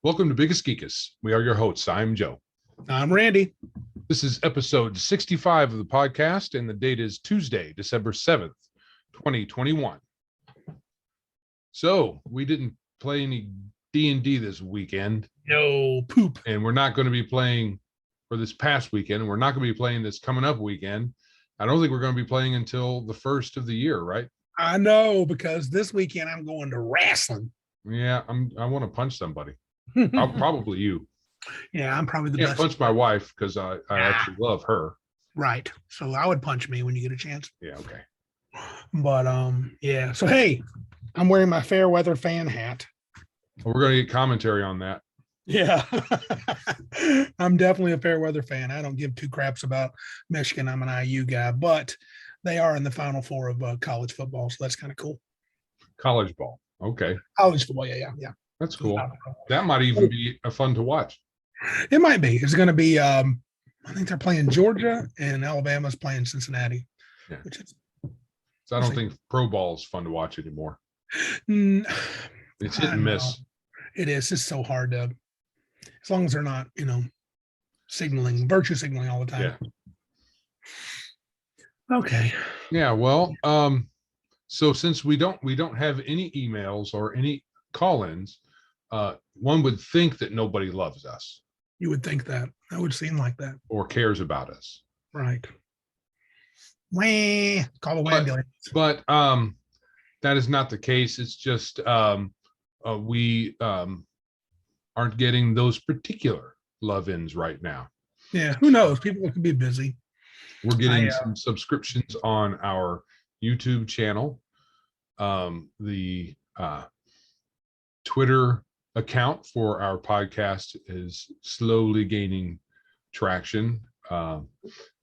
Welcome to Biggest Geekus. We are your hosts. I'm Joe. I'm Randy. This is episode 65 of the podcast, and the date is Tuesday, December 7th, 2021. So we didn't play any D&D this weekend. No poop. And we're not going to be playing for this past weekend. We're not going to be playing this coming up weekend. I don't think we're going to be playing until the first of the year, right? I know, because this weekend I'm going to wrestling. Yeah, I want to punch somebody. I'll probably you. Yeah, I'm probably the Can't best. punch my wife because I actually love her. Right. So I would punch me when you get a chance. Yeah, okay. But yeah. So hey, I'm wearing my fair weather fan hat. Well, we're going to get commentary on that. Yeah. I'm definitely a fair weather fan. I don't give two craps about Michigan. I'm an IU guy, but they are in the Final Four of college football, so that's kind of cool. College ball. Okay. College football, yeah. That's cool. That might even be fun to watch. It might be. It's going to be, I think they're playing Georgia and Alabama's playing Cincinnati. Yeah. Which is, So I don't think pro ball is fun to watch anymore. It's hit and miss. Know. It is. It's so hard to, as long as they're not, virtue signaling all the time. Yeah. Okay. Yeah. Well, so since we don't have any emails or any call-ins, one would think that nobody loves us. You would think that. That would seem like that. Or cares about us. Right. Wah, call the ambulance. But that is not the case. It's just we aren't getting those particular love-ins right now. Yeah, who knows? People could be busy. We're getting some subscriptions on our YouTube channel. The Twitter account for our podcast is slowly gaining traction.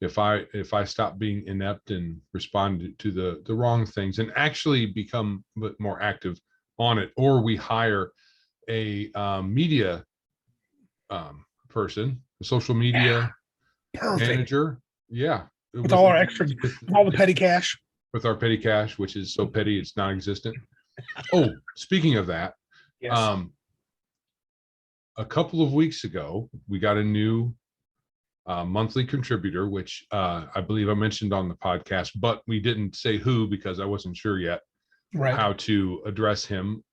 If I stop being inept and respond to the wrong things and actually become a bit more active on it, or we hire a media person, a social media manager. Yeah. With all our extra, all the petty cash. With our petty cash, which is so petty it's non-existent. Oh, speaking of that, yes. A couple of weeks ago, we got a new monthly contributor, which I believe I mentioned on the podcast, but we didn't say who because I wasn't sure yet how to address him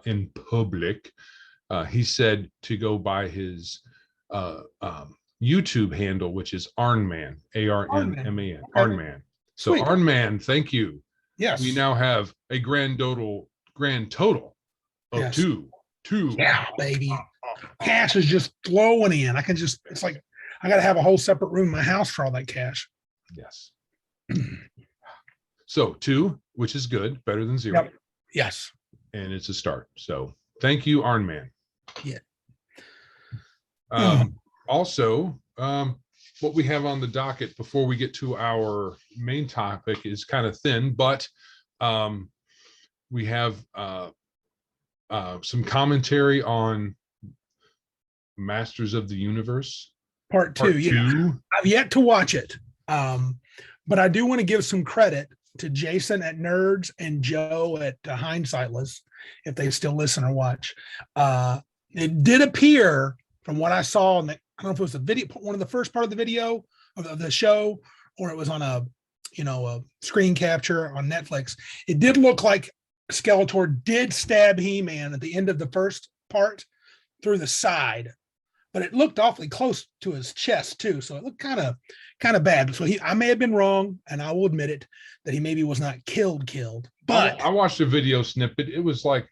in public. He said to go by his YouTube handle, which is Arnman, ARNMAN, Arnman. So Sweet. Arnman, thank you. Yes. We now have a grand total of two. Yeah, baby. Cash is just flowing in. It's like I got to have a whole separate room in my house for all that cash. Yes. So 2, which is good, better than 0. Yep. Yes. And it's a start. So thank you, Arnman. Yeah. Also, what we have on the docket before we get to our main topic is kind of thin, but we have some commentary on Masters of the Universe. Part two. Yeah. I've yet to watch it. But I do want to give some credit to Jason at Nerds and Joe at Hindsightless, if they still listen or watch. It did appear from what I saw, I don't know if it was the video, one of the first part of the video of the show, or it was on a screen capture on Netflix. It did look like Skeletor did stab He-Man at the end of the first part through the side, but it looked awfully close to his chest too. So it looked kind of bad. So I may have been wrong, and I will admit it, that he maybe was not killed. But I watched a video snippet. It was like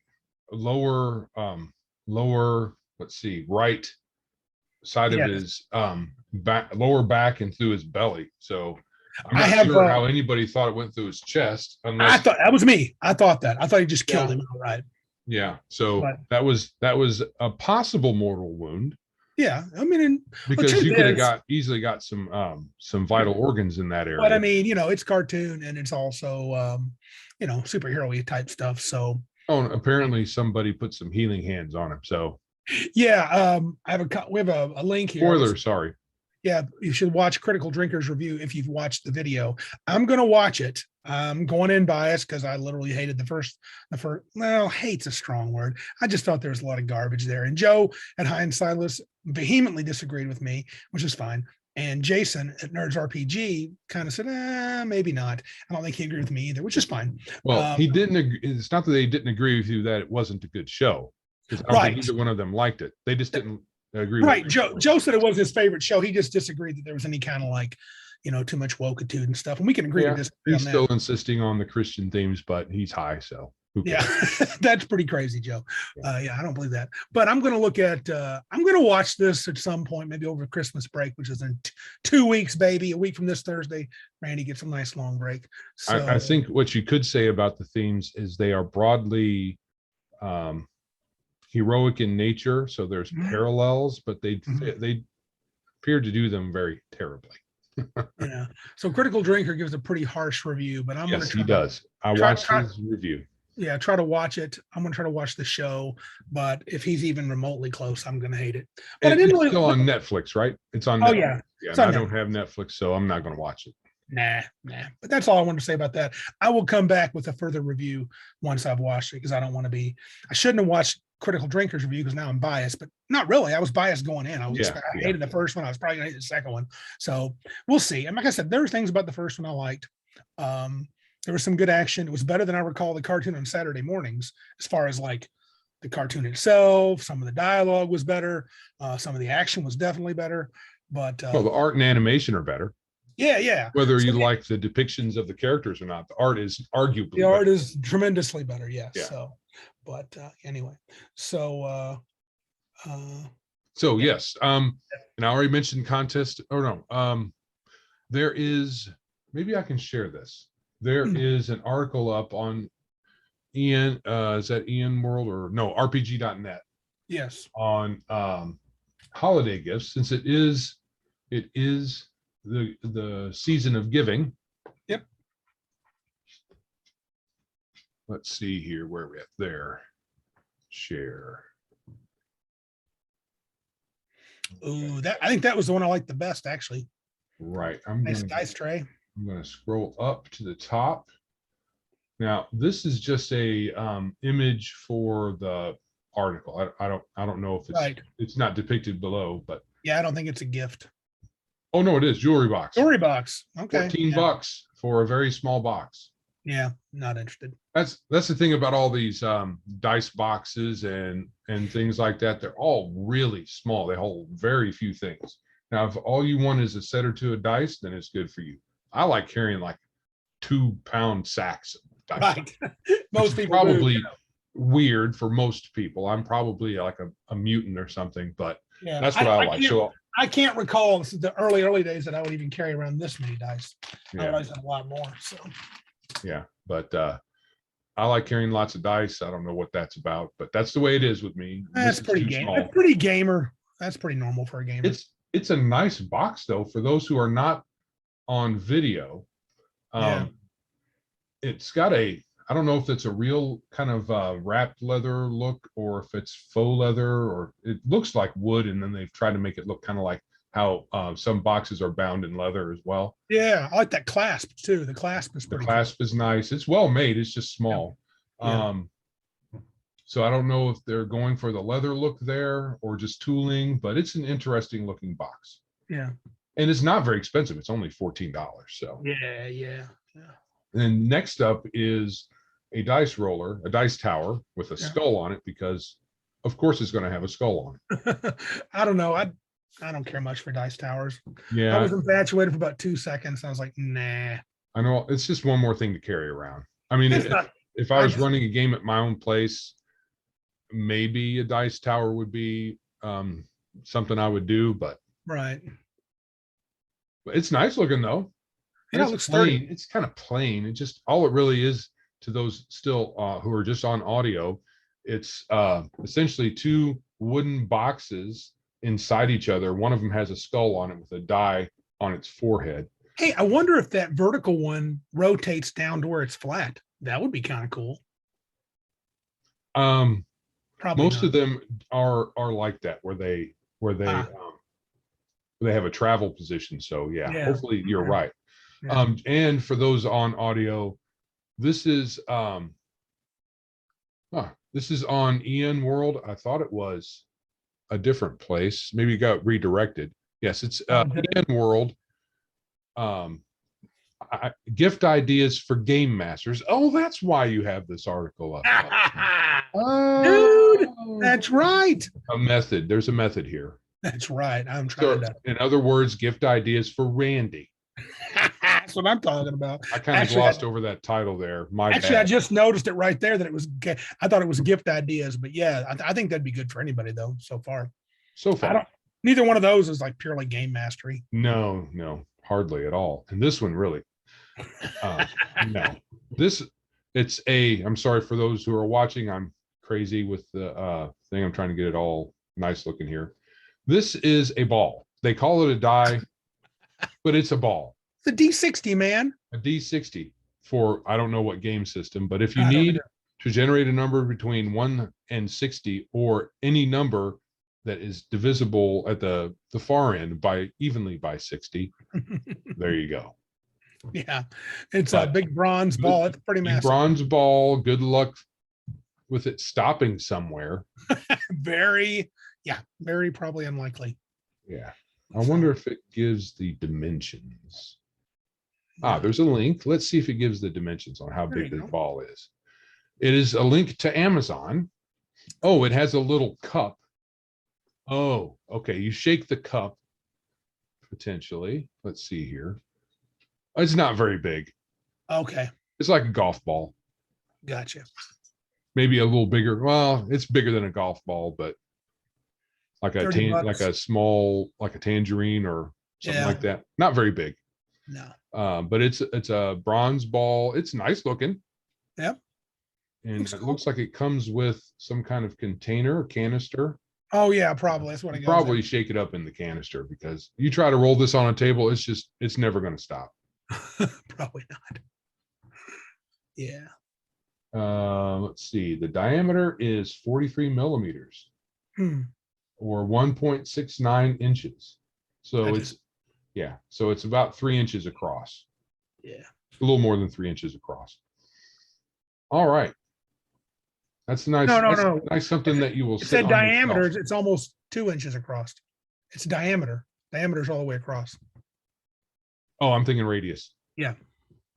lower, right side of his lower back and through his belly. So I'm not sure how anybody thought it went through his chest. I thought that was me. I thought he just killed him outright. Yeah. So that was a possible mortal wound. Yeah, I mean, because you could have easily got some vital organs in that area. But I mean, it's cartoon and it's also superhero-y type stuff. So apparently somebody put some healing hands on him. So yeah, we have a link here. Spoiler, sorry. Yeah, you should watch Critical Drinkers Review if you've watched the video. I'm going to watch it I'm going in biased because I literally hated well, hate's a strong word. I just thought there was a lot of garbage there. And Joe at High and Silas vehemently disagreed with me, which is fine. And Jason at Nerds RPG kind of said, maybe not. I don't think he agreed with me either, which is fine. Well, he didn't agree. It's not that they didn't agree with you that it wasn't a good show, because I don't think either one of them liked it. They just didn't agree. Right. Joe said it was his favorite show. He just disagreed that there was any kind of like, too much wokeitude and stuff. And we can agree to disagree he's still insisting on the Christian themes, but he's high, so yeah, that's pretty crazy, Joe. Yeah, I don't believe that. But I'm going to look at, I'm going to watch this at some point, maybe over Christmas break, which is in 2 weeks, baby. A week from this Thursday, Randy gets a nice long break. So I think what you could say about the themes is they are broadly heroic in nature. So there's parallels, but they appear to do them very terribly. Yeah. So Critical Drinker gives a pretty harsh review, but I'm going to he does. I watched his review. Yeah, try to watch it. I'm going to try to watch the show, but if he's even remotely close, I'm going to hate it. But it's still on Netflix, right? It's on Netflix. Yeah. I don't have Netflix, so I'm not going to watch it. Nah. But that's all I wanted to say about that. I will come back with a further review once I've watched it, because I don't want to be. I shouldn't have watched Critical Drinkers review because now I'm biased, but not really. I was biased going in. I hated the first one. I was probably going to hate the second one. So we'll see. And like I said, there were things about the first one I liked. There was some good action. It was better than I recall the cartoon on Saturday mornings, as far as like the cartoon itself. Some of the dialogue was better. Some of the action was definitely better. But the art and animation are better. Yeah. Whether you like the depictions of the characters or not, the art is arguably the art is tremendously better. Yes. Yeah. So, but anyway, so yes. And I already mentioned contest. Oh no. There is, maybe I can share this. There is an article up on Ian, is that Ian World or no, RPG.net. Yes. On holiday gifts, since it is the season of giving. Yep. Let's see here, where are we at there. Share. Ooh, I think that was the one I liked the best, actually. Right. Nice dice tray. I'm going to scroll up to the top. Now, this is just a image for the article. I don't know if it's it's not depicted below, but yeah, I don't think it's a gift. Oh no, it is jewelry box. Jewelry box. Okay. $14 for a very small box. Yeah, not interested. That's the thing about all these dice boxes and things like that. They're all really small. They hold very few things. Now, if all you want is a set or two of dice, then it's good for you. I like carrying like 2-pound sacks of dice. Right. Most people probably weird for most people. I'm probably like a mutant or something, but that's what I like. So I can't recall the early days that I would even carry around this many dice. I always had a lot more. So yeah, but I like carrying lots of dice. I don't know what that's about, but that's the way it is with me. That's pretty gamer. That's pretty gamer. That's pretty normal for a gamer. It's a nice box though for those who are not on video. It's got I don't know if it's a real kind of wrapped leather look or if it's faux leather, or it looks like wood, and then they've tried to make it look kind of like how some boxes are bound in leather as well. Yeah, I like that clasp too. The clasp is pretty. The clasp is nice. It's well made. It's just small. Yeah. So I don't know if they're going for the leather look there or just tooling, but it's an interesting looking box. Yeah. And it's not very expensive. It's only $14. So yeah. And next up is a dice roller, a dice tower with a skull on it, because of course it's going to have a skull on it. I don't know. I don't care much for dice towers. Yeah. I was infatuated for about 2 seconds. I was like, nah. I know, it's just one more thing to carry around. I mean, if I was running a game at my own place, maybe a dice tower would be something I would do, but right. But it's nice looking though. Yeah, it looks plain. It's kind of plain. It just, all it really is to those still who are just on audio, it's essentially 2 wooden boxes inside each other. One of them has a skull on it with a die on its forehead. Hey, I wonder if that vertical one rotates down to where it's flat. That would be kind of cool. Probably most of them are like that, where they have a travel position. So yeah. Hopefully you're right. Yeah. And for those on audio, this is this is on EN World. I thought it was a different place. Maybe it got redirected. Yes, it's EN World. Gift ideas for game masters. Oh, that's why you have this article up. Dude, that's right. A method. There's a method here. That's right. I'm trying to. In other words, gift ideas for Randy. That's what I'm talking about. I kind of glossed over that title there. Actually, I just noticed it right there that it was. I thought it was gift ideas, but yeah, I think that'd be good for anybody though. So far, neither one of those is like purely game mastery. No, hardly at all. And this one really, no. I'm sorry for those who are watching. I'm crazy with the thing. I'm trying to get it all nice looking here. This is a ball. They call it a die, but it's a ball. It's a D60, man. A D60 for, I don't know what game system, but if you need to generate a number between 1 and 60 or any number that is divisible at the far end evenly by 60, there you go. Yeah, it's a big bronze ball. It's pretty massive. Bronze ball. Good luck with it stopping somewhere. Very probably unlikely. Yeah. I wonder if it gives the dimensions. There's a link. Let's see if it gives the dimensions on how big the ball is. It is a link to Amazon. Oh, it has a little cup. Oh, okay. You shake the cup potentially. Let's see here. It's not very big. Okay. It's like a golf ball. Gotcha. Maybe a little bigger. Well, it's bigger than a golf ball, but like a tangerine or something like that. Not very big. No. But it's a bronze ball. It's nice looking. Yep. And it looks like it comes with some kind of container or canister. Oh yeah, probably. That's what it goes probably shake it up in the canister, because you try to roll this on a table, it's never going to stop. Probably not. Yeah. Let's see. The diameter is 43 millimeters or 1.69 inches. So it's about 3 inches across. Yeah. A little more than 3 inches across. All right. That's nice. No. Nice something that you will. It said diameter. It's almost 2 inches across. It's diameter. Diameter's all the way across. Oh, I'm thinking radius. Yeah.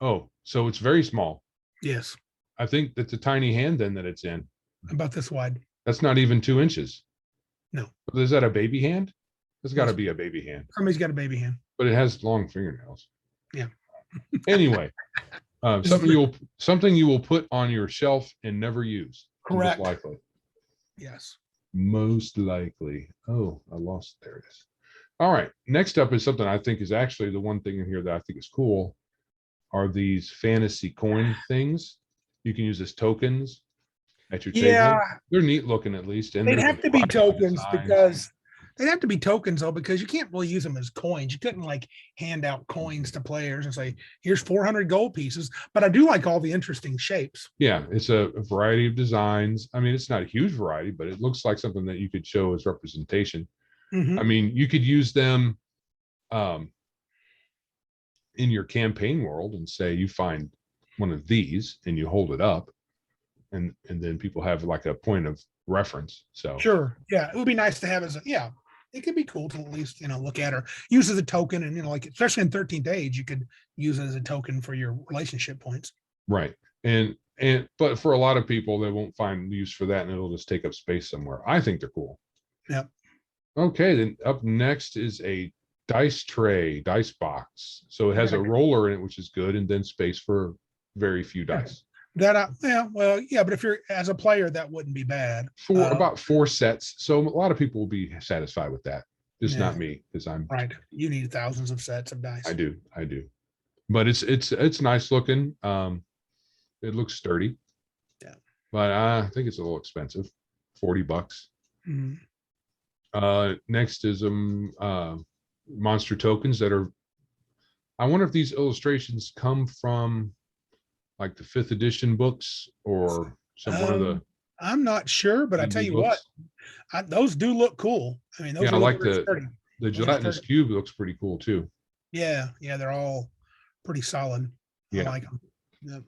Oh, so it's very small. Yes. I think that's a tiny hand then that it's in. About this wide. That's not even 2 inches. No. Is that a baby hand? There's got to be a baby hand. Somebody's got a baby hand. But it has long fingernails. Yeah. Anyway, something you will put on your shelf and never use. Correct. Most likely. Yes. Most likely. Oh, I lost. There it is. All right. Next up is something I think is actually the one thing in here that I think is cool. Are these fantasy coin things? You can use as tokens at your table. Yeah, they're neat looking at least. And they'd have to be tokens because you can't really use them as coins. You couldn't like hand out coins to players and say, here's 400 gold pieces. But I do like all the interesting shapes. Yeah, it's a variety of designs. I mean, it's not a huge variety, but it looks like something that you could show as representation. Mm-hmm. I mean, you could use them in your campaign world and say you find one of these and you hold it up, and then people have like a point of reference. So sure, yeah, it would be nice to have it could be cool to at least look at or use as a token, and like especially in 13th Age, you could use it as a token for your relationship points. Right, but for a lot of people, they won't find use for that, and it'll just take up space somewhere. I think they're cool. Yep. Okay, then up next is a dice box. So it has a roller in it, which is good, and then space for very few dice. But if you're as a player, that wouldn't be bad. For about 4 sets. So a lot of people will be satisfied with that. Just not me, because I'm right. You need thousands of sets of dice. I do. But it's nice looking. It looks sturdy. Yeah. But I think it's a little expensive. $40. Mm-hmm. Next is monster tokens that are. I wonder if these illustrations come from like the 5th edition books or one of the. I'm not sure, but I tell you books. What, those do look cool. I mean, those I like the gelatinous cube looks pretty cool too. Yeah, they're all pretty solid. I Yeah. like them. Yep.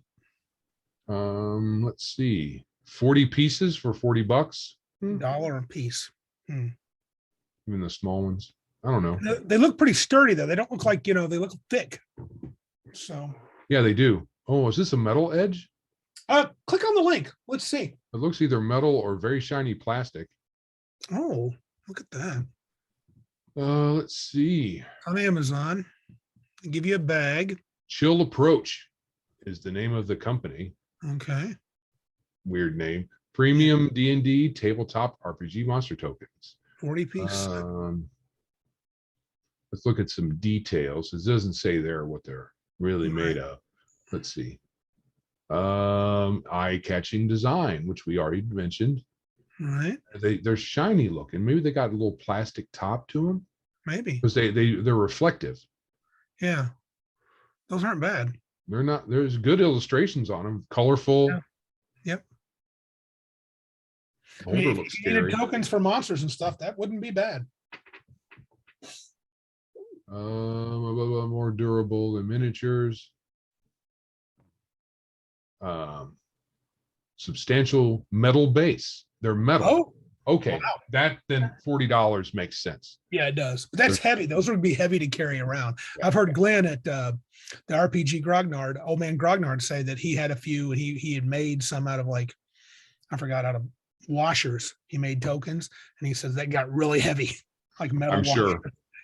Let's see. 40 pieces for $40. $1 a piece. Even the small ones. I don't know. They look pretty sturdy though. They don't look like, they look thick. So Yeah, they do. Oh, is this a metal edge? click on the link. Let's see. It looks either metal or very shiny plastic. Oh, look at that. Let's see. On Amazon. They give you a bag. Chill Approach is the name of the company. Okay. Weird name. Premium D&D tabletop RPG monster tokens. 40 piece. Let's look at some details. It doesn't say there what they're really made of. Let's see. Eye-catching design, which we already mentioned. All right. They're shiny looking. Maybe they got a little plastic top to them. Maybe. Because they're reflective. Yeah. Those aren't bad. They're not. There's good illustrations on them. Colorful. Yeah. Yep. Holder If looks you needed scary. tokens for monsters and stuff, that wouldn't be bad. More durable than miniatures. Substantial metal base. They're metal. Oh, Okay, wow. that then $40 makes sense. Yeah, it does. But that's heavy. Those would be heavy to carry around. Yeah. I've heard Glenn at the RPG Grognard, old man Grognard, say that he had a few and he had made some out of out of washers. He made tokens and he says that got really heavy, like metal. I'm sure.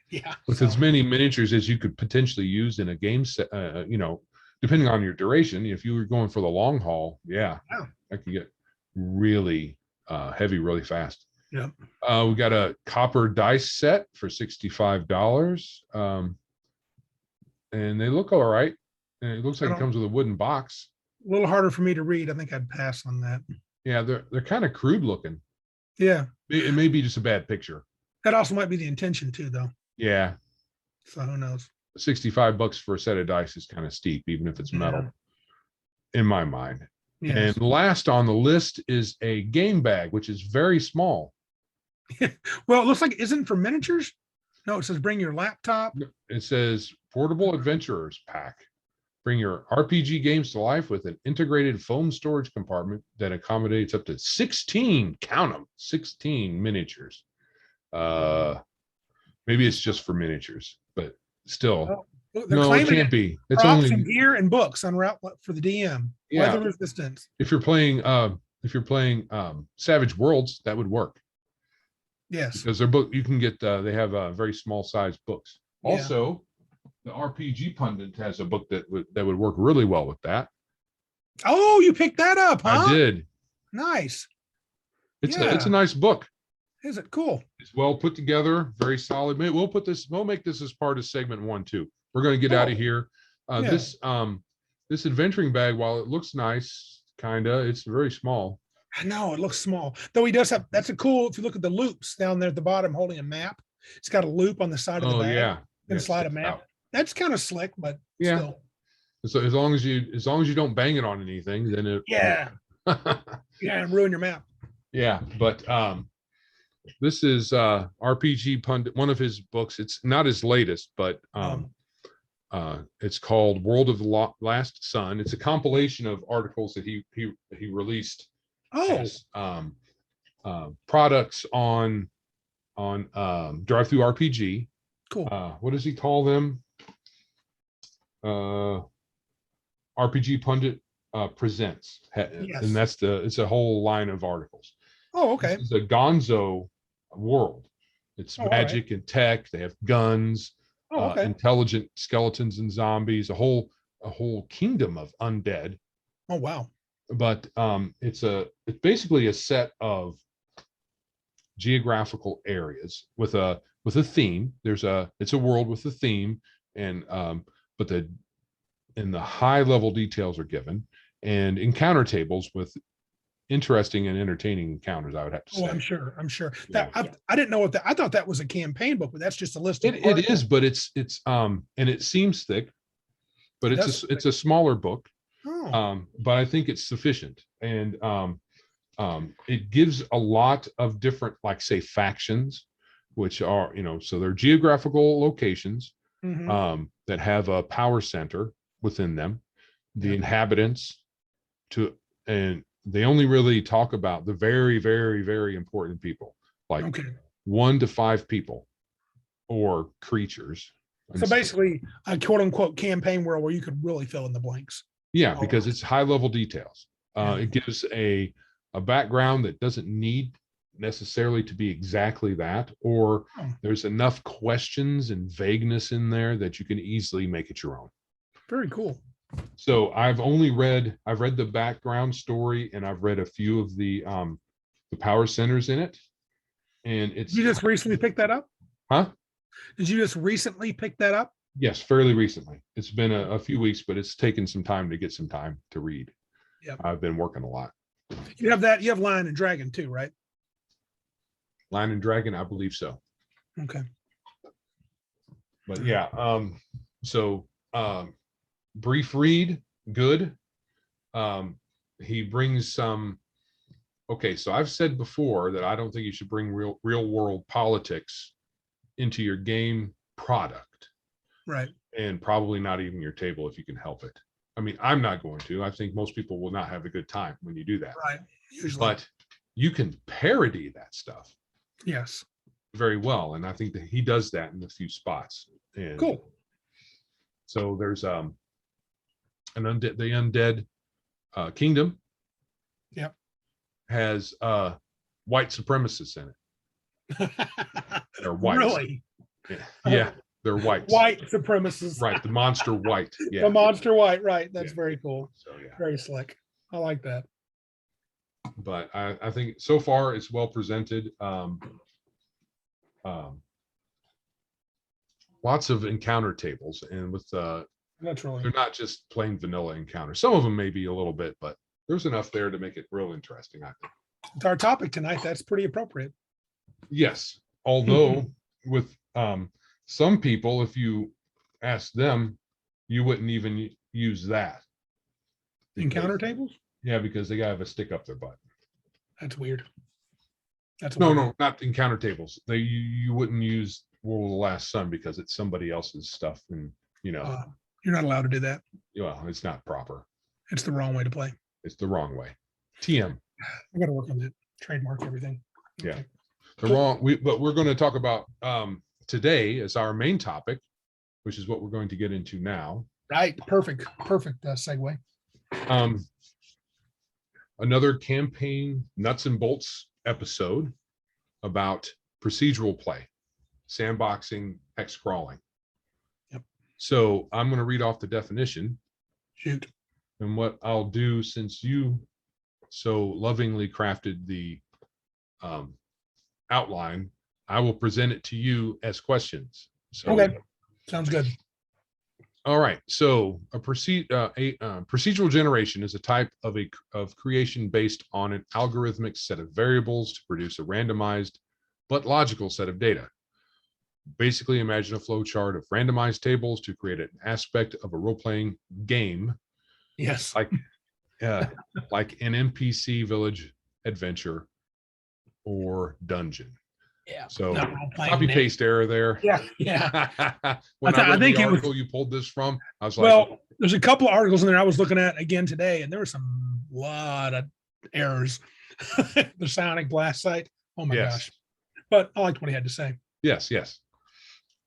Yeah. With as many miniatures as you could potentially use in a game set, depending on your duration, if you were going for the long haul, that could get really heavy really fast. Yep. We got a copper dice set for $65. And they look all right. And it looks like it comes with a wooden box. A little harder for me to read. I think I'd pass on that. Yeah, they're kind of crude looking. Yeah. It may be just a bad picture. That also might be the intention too, though. Yeah. So who knows? $65 for a set of dice is kind of steep, even if it's metal, in my mind. Yes. And last on the list is a game bag, which is very small. Well, it looks like it isn't for miniatures. No, it says bring your laptop. It says Portable Adventurers Pack. Bring your RPG games to life with an integrated foam storage compartment that accommodates up to 16, count them, 16 miniatures. Maybe it's just for miniatures, but still. No, it can't be. It's only gear and books on route for the DM. Yeah. Weather resistance. If you're playing Savage Worlds, that would work. Yes. Because their book, you can get they have very small size books. Also, the RPG Pundit has a book that would work really well with that. Oh, you picked that up, huh? I did. Nice. It's a nice book. Is it cool? It's well put together, very solid. We'll make this as part of segment 1 too. We're going to get out of here. This adventuring bag, while it looks nice, it's very small. I know it looks small, though. He does have. That's a cool. If you look at the loops down there at the bottom, holding a map, it's got a loop on the side of the bag. Yeah, and slide a map. That's kind of slick, but still. So as long as you don't bang it on anything, then it. Yeah. And ruin your map. Yeah, but this is RPG Pundit, one of his books. It's not his latest, but it's called World of the Last Sun. It's a compilation of articles that he released as products on Drive-Thru RPG. Cool. What does he call them? RPG Pundit Presents. Yes. And it's a whole line of articles. Oh, okay. This is a gonzo world. It's magic and tech. They have guns, intelligent skeletons and zombies, a whole kingdom of undead. Oh, wow. But it's basically a set of geographical areas with a theme. It's a world with a theme, and but the high level details are given, and encounter tables with interesting and entertaining encounters, I would have to say. Oh, I'm sure. Yeah. I didn't know what that. I thought that was a campaign book, but that's just a list. It is, but it's and it seems thick, but it's a smaller book. Oh. But I think it's sufficient, and it gives a lot of different, like say, factions, which are so they're geographical locations that have a power center, within them, the inhabitants, and they only really talk about the very, very, very important people, like 1 to 5 people or creatures. So basically a quote unquote campaign world where you could really fill in the blanks. Yeah, because it's high level details. It gives a background that doesn't need necessarily to be exactly that, or there's enough questions and vagueness in there that you can easily make it your own. Very cool. So I've read the background story, and I've read a few of the power centers in it. And it's— You just recently picked that up? Huh? Did you just recently pick that up? Yes, fairly recently. It's been a few weeks, but it's taken some time to get some time to read. Yep. I've been working a lot. You have that. You have Lion and Dragon too, right? Lion and Dragon, I believe so. Okay. But yeah, brief read, good. He brings some— okay, so I've said before that I don't think you should bring real world politics into your game product. Right. And probably not even your table if you can help it. I mean, I'm not going to. I think most people will not have a good time when you do that. Right. Usually. But you can parody that stuff. Yes. Very well. And I think that he does that in a few spots. And cool. So there's the undead kingdom. Yep. Has white supremacists in it. They're white. Really? Yeah. They're whites. White supremacists. Right. The monster white. Yeah. The monster white. Right. That's very cool. So yeah. Very slick. I like that. But I think so far it's well presented. Lots of encounter tables, and with that's really— they're not just plain vanilla encounters. Some of them may be a little bit, but there's enough there to make it real interesting, I think. It's our topic tonight. That's pretty appropriate. Yes. Although with some people, if you ask them, you wouldn't even use that. Encounter tables? Yeah, because they gotta have a stick up their butt. That's weird. That's no, not encounter tables. You wouldn't use World of the Last Sun because it's somebody else's stuff, and you're not allowed to do that. Well, it's not proper. It's the wrong way to play. It's the wrong way. TM. I got to work on that. Trademark everything. Yeah, the wrong. But we're going to talk about today as our main topic, which is what we're going to get into now. Right. Perfect segue. Another campaign nuts and bolts episode about procedural play, sandboxing, hex crawling. Yep. So I'm going to read off the definition. Shoot. And what I'll do, since you so lovingly crafted the outline, I will present it to you as questions. So, okay. Sounds good. All right. So a procedural generation is a type of creation based on an algorithmic set of variables to produce a randomized but logical set of data. Basically, imagine a flow chart of randomized tables to create an aspect of a role-playing game. Yes. Like an NPC village adventure or dungeon. Yeah. So copy paste error there. Yeah. When I read the article you pulled this from, I was like, well, there's a couple of articles in there I was looking at again today, and there was some lot of errors. The Sonic Blast site. Oh my gosh. But I liked what he had to say. Yes.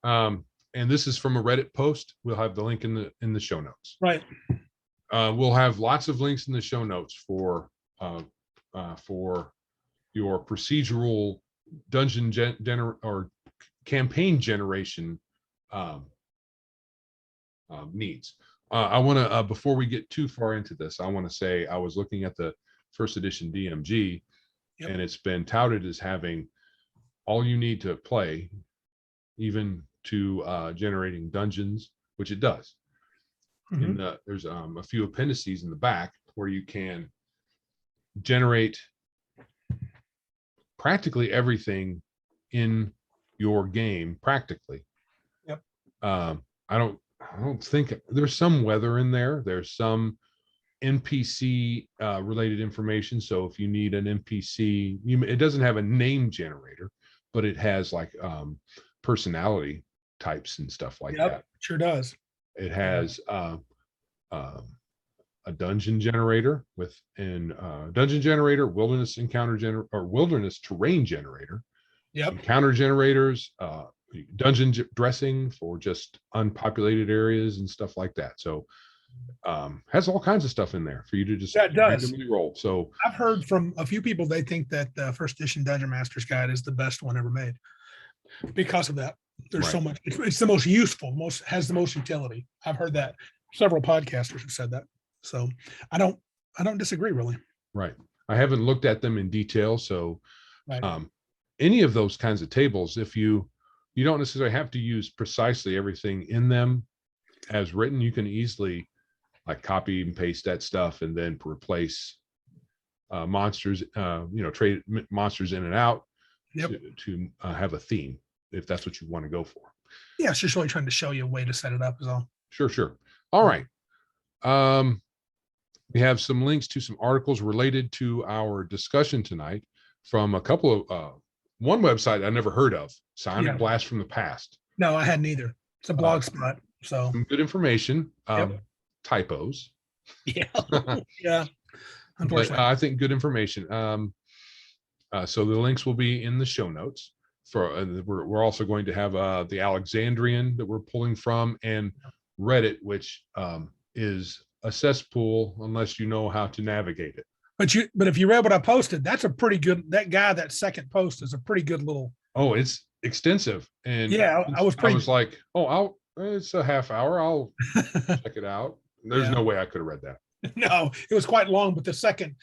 And this is from a Reddit post. We'll have the link in the show notes. Right. We'll have lots of links in the show notes for your procedural dungeon or campaign generation needs. I want to before we get too far into this, I want to say I was looking at the first edition DMG, and it's been touted as having all you need to play, even to generating dungeons, which it does. And there's a few appendices in the back where you can generate practically everything in your game. Practically. Yep. I don't think there's some weather in there. There's some NPC related information. So if you need an NPC, it doesn't have a name generator, but it has like personality types and stuff like that. Sure does. It has a dungeon generator dungeon generator, wilderness encounter generator, or wilderness terrain generator. Yep. Encounter generators, dungeon dressing for just unpopulated areas and stuff like that. So has all kinds of stuff in there for you to just randomly roll. So I've heard from a few people, they think that the first edition Dungeon Master's Guide is the best one ever made because of that. There's so much, it's the most useful, has the most utility. I've heard that several podcasters have said that. So I don't disagree really. Right. I haven't looked at them in detail. So any of those kinds of tables, if you don't necessarily have to use precisely everything in them as written, you can easily like copy and paste that stuff and then replace monsters, trade monsters in and out to have a theme if that's what you want to go for. Yeah, it's just really trying to show you a way to set it up is all. Sure. All right. We have some links to some articles related to our discussion tonight from a couple of one website I never heard of, Sonic Blast from the Past. No, I hadn't either. It's a blog spot. So some good information. Typos. Yeah. Yeah. Unfortunately. But I think good information. So the links will be in the show notes. We're also going to have the Alexandrian that we're pulling from, and Reddit, which is a cesspool unless you know how to navigate it. But if you read what I posted, that's a pretty good. That second post is a pretty good little. Oh, it's extensive, and I was like, it's a half hour. I'll check it out. There's no way I could have read that. No, it was quite long, but the second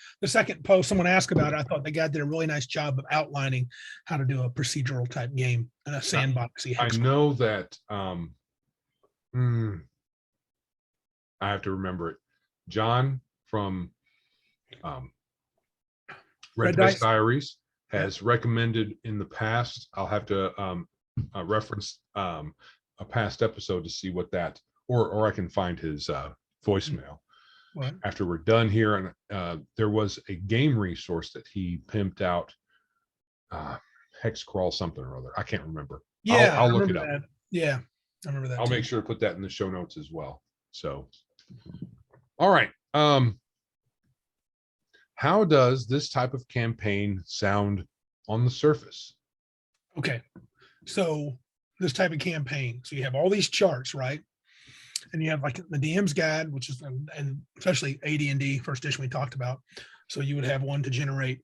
post, someone asked about it. I thought the guy did a really nice job of outlining how to do a procedural type game and a sandboxy. I know that. I have to remember it. John from Red Dice Diaries has recommended in the past. I'll have to reference a past episode to see what that, or I can find his voicemail. What? After we're done here, and there was a game resource that he pimped out, Hex Crawl something or other. I can't remember. Yeah, I'll look it up. That. Yeah, I remember that. I'll make sure to put that in the show notes as well. So, all right. How does this type of campaign sound on the surface? Okay, so this type of campaign. So you have all these charts, right? And you have like the DM's guide, which is, and especially AD&D first edition we talked about. So you would have one to generate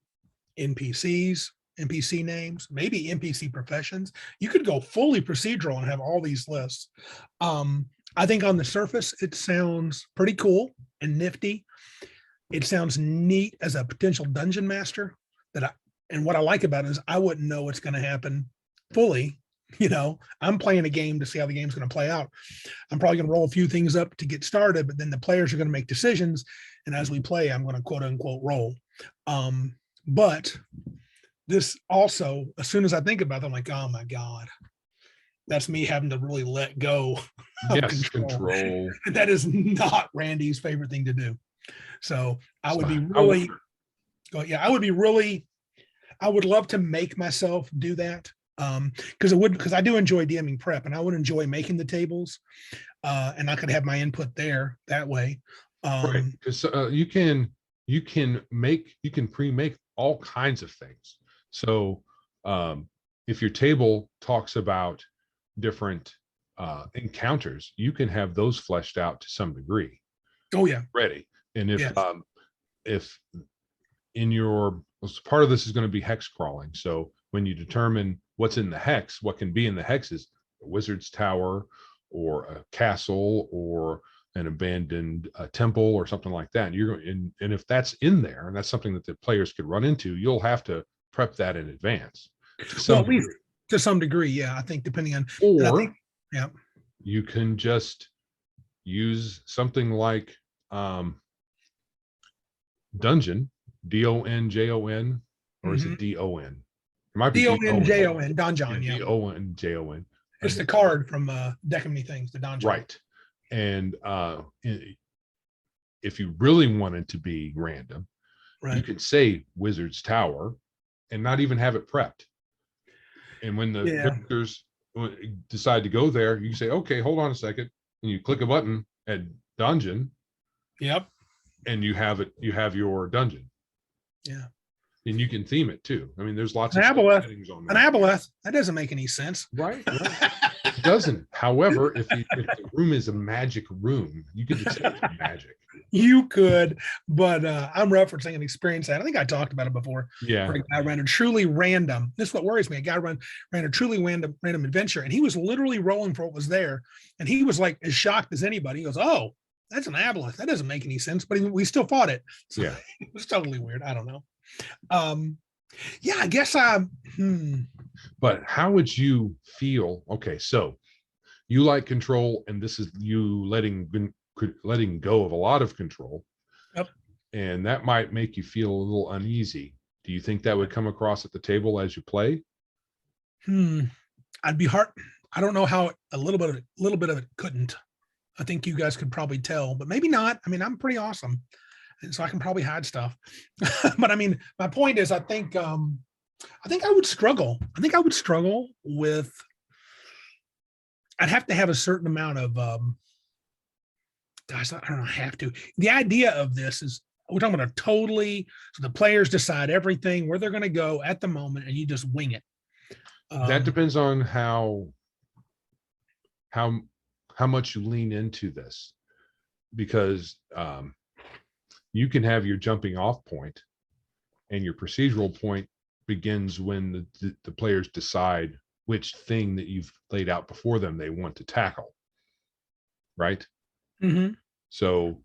NPCs, NPC names, maybe NPC professions. You could go fully procedural and have all these lists. I think on the surface, it sounds pretty cool and nifty. It sounds neat as a potential dungeon master and what I like about it is I wouldn't know what's going to happen fully. I'm playing a game to see how the game's going to play out. I'm probably going to roll a few things up to get started, but then the players are going to make decisions. And as we play, I'm going to quote unquote roll. But this also, as soon as I think about it, I'm like, oh my God, that's me having to really let go of control. That is not Randy's favorite thing to do. So I would love to make myself do that. Because I do enjoy DMing prep, and I would enjoy making the tables, and I could have my input there that way. Right, because you can pre-make all kinds of things. So if your table talks about different encounters, you can have those fleshed out to some degree. Oh yeah, ready. And if in your part of this is going to be hex crawling, so when you determine what's in the hex, what can be in the hex is a wizard's tower or a castle or an abandoned temple or something like that. And if that's in there and that's something that the players could run into, you'll have to prep that in advance. At least to some degree, yeah. I think depending on, you can just use something like dungeon, DONJON, or is it DON? It might be DONJON, Donjon, yeah. DONJON. It's the card from Deck of Many Things, the Donjon. Right. And if you really wanted to be random, you could say Wizard's Tower and not even have it prepped. And when the characters decide to go there, you say, okay, hold on a second. And you click a button at dungeon, Yep. and you have your dungeon. Yeah. And you can theme it too. I mean, there's lots An of aboleth. settings on An there. aboleth. That doesn't make any sense. Right. It doesn't. However, if the room is a magic room, you can just say it's magic. You could, but I'm referencing an experience that I think I talked about it before. Yeah. Where a guy ran a truly random. This is what worries me. A guy ran a truly random adventure, and he was literally rolling for what was there, and he was like as shocked as anybody. He goes, "Oh, that's an aboleth. That doesn't make any sense." But we still fought it. So Yeah. it was totally weird. I don't know. Yeah, I guess But how would you feel? Okay, so you like control, and this is you letting go of a lot of control. Yep. And that might make you feel a little uneasy. Do you think that would come across at the table as you play? I'd be hard. I don't know how a little bit of it couldn't. I think you guys could probably tell, but maybe not. I mean, I'm pretty awesome, and so I can probably hide stuff. But I mean, my point is, I think I would struggle. I think I would struggle with. I'd have to have a certain amount of. Gosh, I don't know. Have to. The idea of this is we're talking about so the players decide everything where they're going to go at the moment, and you just wing it. That depends on how much you lean into this, because you can have your jumping off point, and your procedural point begins when the players decide which thing that you've laid out before them they want to tackle, right? Mm-hmm. So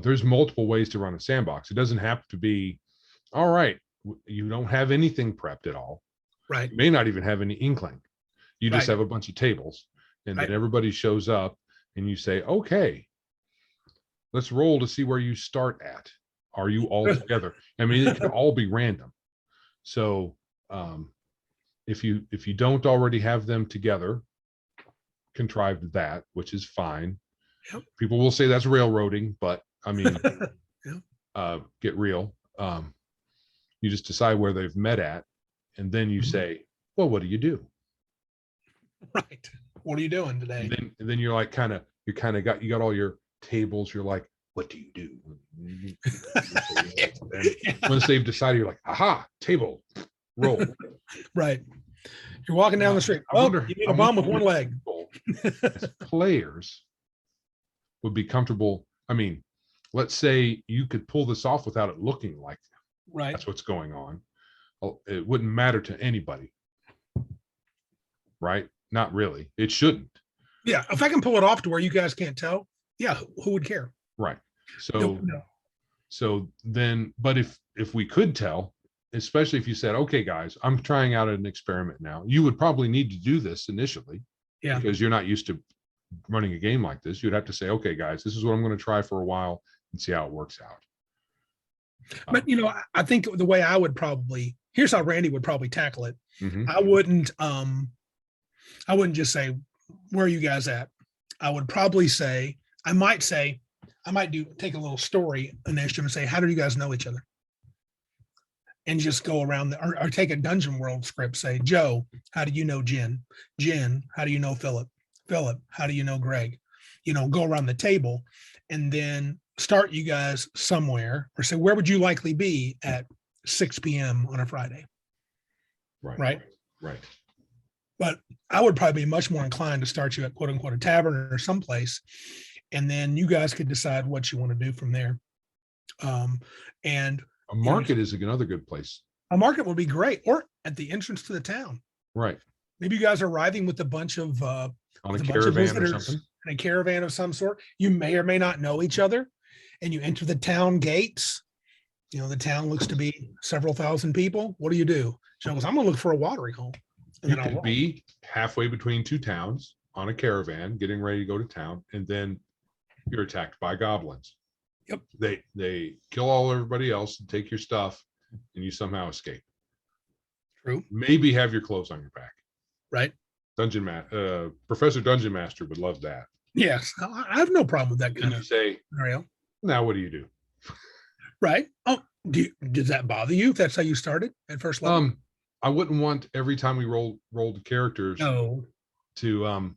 there's multiple ways to run a sandbox. It doesn't have to be, all right, you don't have anything prepped at all. Right. You may not even have any inkling. You just Right. have a bunch of tables, and Right. then everybody shows up, and you say, okay, let's roll to see where you start at. Are you all together? I mean, it can all be random. So if you don't already have them together, contrive that, which is fine. Yep. People will say that's railroading, but I mean, Yeah. Get real. You just decide where they've met at, and then you say, well, what do you do? Right. What are you doing today? And then you're like, you got all your tables. You're like, what do you do? And once they've decided, you're like, aha, table, roll. Right. You're walking down the street. I wonder- you need a bomb with one leg. As players would be comfortable. I mean, let's say you could pull this off without it looking like Right. that's what's going on. It wouldn't matter to anybody, right? Not really. It shouldn't. Yeah. If I can pull it off to where you guys can't tell, yeah, who would care? Right. So No. so then, but if we could tell, especially if you said, okay, guys, I'm trying out an experiment now, you would probably need to do this initially. Yeah. Because you're not used to running a game like this. You'd have to say, okay, guys, this is what I'm going to try for a while and see how it works out. But I think the way I would probably, here's how Randy would probably tackle it. Mhm. I wouldn't just say, where are you guys at? I would probably say, I might take a little story initiative and say, how do you guys know each other? And just go around or take a Dungeon World script, say, Joe, how do you know Jen? Jen, how do you know Philip? Philip, how do you know Greg? Go around the table and then start you guys somewhere, or say, where would you likely be at 6 p.m. on a Friday? Right. But I would probably be much more inclined to start you at quote unquote a tavern or someplace, and then you guys could decide what you want to do from there. And A market is another good place. a market would be great, or at the entrance to the town. Right. Maybe you guys are arriving with a bunch of On a with caravan or something. in a caravan of some sort. You may or may not know each other, and you enter the town gates. The town looks to be several thousand people. What do? Joe goes, I'm going to look for a watering hole. And You then I'll could roll. be halfway between two towns on a caravan, getting ready to go to town, and then you're attacked by goblins. Yep. They kill everybody else and take your stuff, and you somehow escape. True. Maybe have your clothes on your back. Right. Professor Dungeon Master would love that. Yes. I have no problem with that And kind you of say, scenario. now what do you do? Right. Oh, does that bother you if that's how you started at first level? I wouldn't want every time we rolled the characters No. to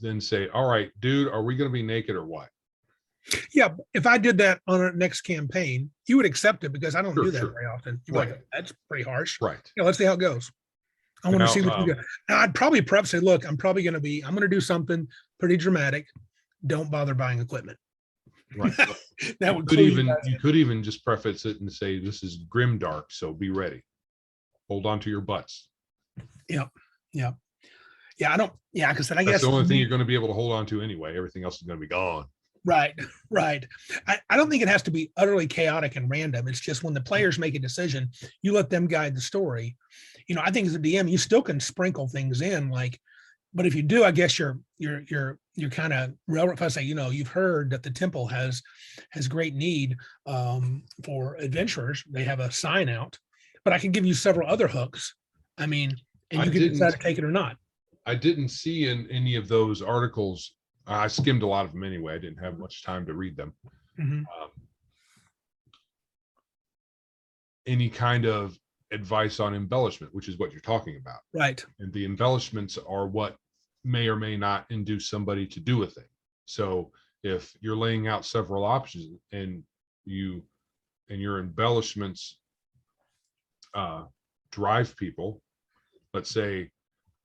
then say, all right, dude, are we going to be naked or what? Yeah, if I did that on our next campaign, you would accept it because I don't Sure, do that sure. very often. You're Right. like, that's pretty harsh. Right. Yeah, let's see how it goes. I want to Now, see what you do. Now, I'd probably prep say, look, I'm going to do something pretty dramatic. Don't bother buying equipment. Right. That would you could even just preface it and say, this is grim dark, so be ready. Hold on to your butts. Yep. Yep. Yeah, I don't. Yeah, because I That's guess the only thing you're going to be able to hold on to anyway. Everything else is going to be gone. Right, right. I don't think it has to be utterly chaotic and random. It's just when the players make a decision, you let them guide the story. You know, I think as a DM, you still can sprinkle things in, like, but if you do, I guess you're kind of railroad. If I say, you know, you've heard that the temple has great need for adventurers. They have a sign out, but I can give you several other hooks. I mean, and you can decide to take it or not. I didn't see in any of those articles. I skimmed a lot of them anyway. I didn't have much time to read them. Mm-hmm. Any kind of advice on embellishment, which is what you're talking about. Right. And the embellishments are what may or may not induce somebody to do a thing. So if you're laying out several options and your embellishments drive people, let's say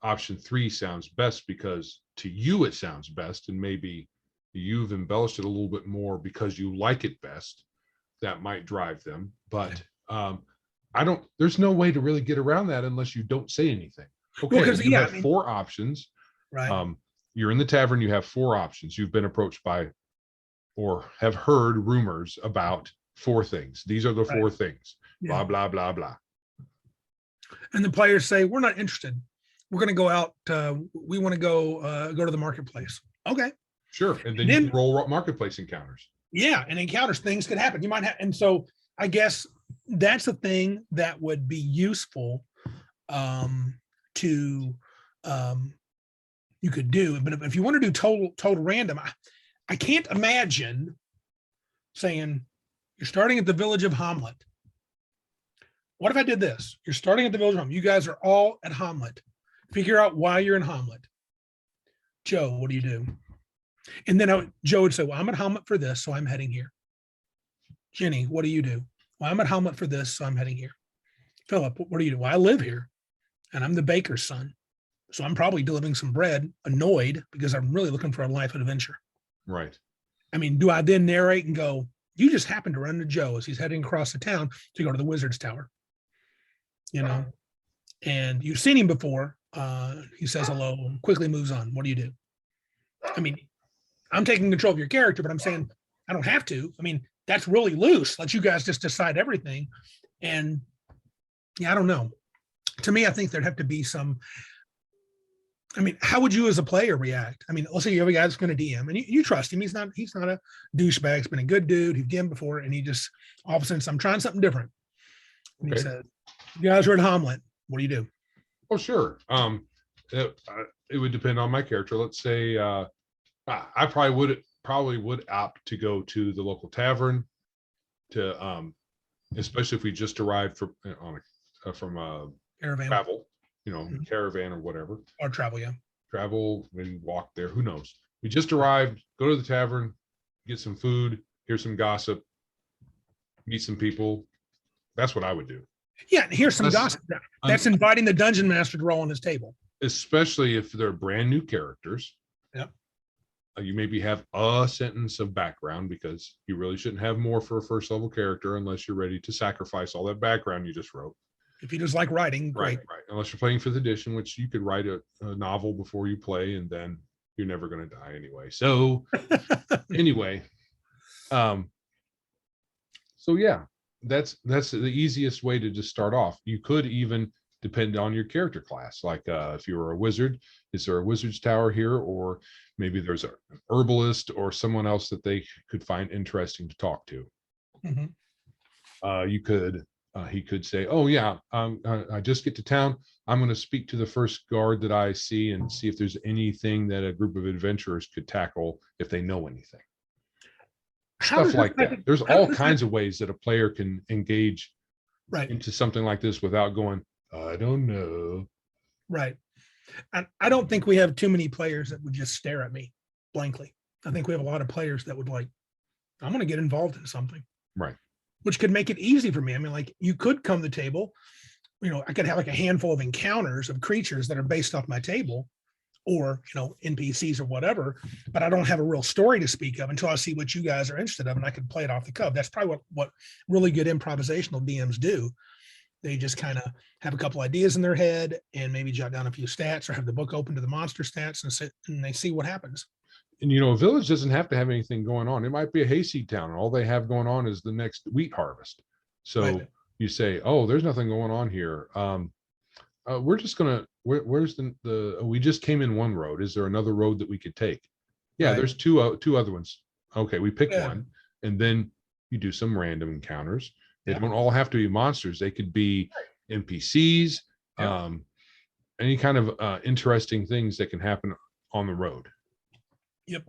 option 3 sounds best because to you it sounds best, and maybe you've embellished it a little bit more because you like it best, that might drive them. But there's no way to really get around that unless you don't say anything. Okay, well, you have 4 options. Right. You're in the tavern, you have 4 options. You've been approached by or have heard rumors about 4 things. These are the 4 things. Blah, blah, blah, blah. And the players say, we're not interested. We're going to go out. We want to go to the marketplace. Okay. Sure. And then you can roll marketplace encounters. Yeah. And encounters, things could happen. You might have. And so I guess that's a thing that would be useful to you could do. But if you want to do total random, I can't imagine saying you're starting at the village of Hamlet. What if I did this? You're starting at the village of Hamlet. You guys are all at Hamlet. Figure out why you're in Hamlet. Joe, what do you do? And then Joe would say, well, I'm at Hamlet for this, so I'm heading here. Jenny, what do you do? Well, I'm at Hamlet for this, so I'm heading here. Philip, what do you do? Well, I live here, and I'm the baker's son. So I'm probably delivering some bread, annoyed, because I'm really looking for a life of adventure. Right. I mean, do I then narrate and go, you just happened to run into Joe as he's heading across the town to go to the Wizard's Tower? You know, and you've seen him before. He says hello and quickly moves on. What do you do? I mean, I'm taking control of your character, but I'm saying I don't have to. I mean, that's really loose. Let you guys just decide everything. And yeah, I don't know. To me, I think there'd have to be some. I mean, how would you as a player react? I mean, let's say you have a guy that's going to DM and you trust him. He's not a douchebag. He's been a good dude. He's DM'd before, and he just all of a sudden, I'm trying something different. And he said, you guys are at Hamlet. What do you do? Oh, sure. It would depend on my character. Let's say I probably would opt to go to the local tavern to especially if we just arrived from a Caravan. Travel, caravan or whatever. Or travel, yeah. Travel and walk there. Who knows? We just arrived, go to the tavern, get some food, hear some gossip, meet some people. That's what I would do. Yeah, and here's some gossip. That's inviting the dungeon master to roll on his table. Especially if they're brand new characters. Yep. You maybe have a sentence of background because you really shouldn't have more for a first level character unless you're ready to sacrifice all that background you just wrote. If you just like writing, great. Right. Unless you're playing 5th edition, which you could write a novel before you play, and then you're never going to die anyway. So anyway, so yeah, that's the easiest way to just start off. You could even depend on your character class. Like if you were a wizard, is there a wizard's tower here? Or maybe there's an herbalist or someone else that they could find interesting to talk to. Mm-hmm. He could say, oh yeah, I just get to town. I'm going to speak to the first guard that I see and see if there's anything that a group of adventurers could tackle if they know anything. Stuff like that. There's all kinds of ways that a player can engage into something like this without going, I don't know. Right. And I don't think we have too many players that would just stare at me blankly. I think we have a lot of players that would like I'm going to get involved in something. Right. Which could make it easy for me. I mean, like you could come to the table, I could have like a handful of encounters of creatures that are based off my table, or NPCs or whatever, but I don't have a real story to speak of until I see what you guys are interested in, and I can play it off the cuff. That's probably what really good improvisational DMs do. They just kind of have a couple ideas in their head and maybe jot down a few stats or have the book open to the monster stats and sit and they see what happens. And a village doesn't have to have anything going on. It might be a hayseed town, and all they have going on is the next wheat harvest. So right. You say, "Oh, there's nothing going on here. We're just gonna. Where's the? We just came in one road. Is there another road that we could take? Yeah, right. There's two other ones. Okay, we pick one, and then you do some random encounters. They don't all have to be monsters. They could be NPCs, any kind of interesting things that can happen on the road." Yep.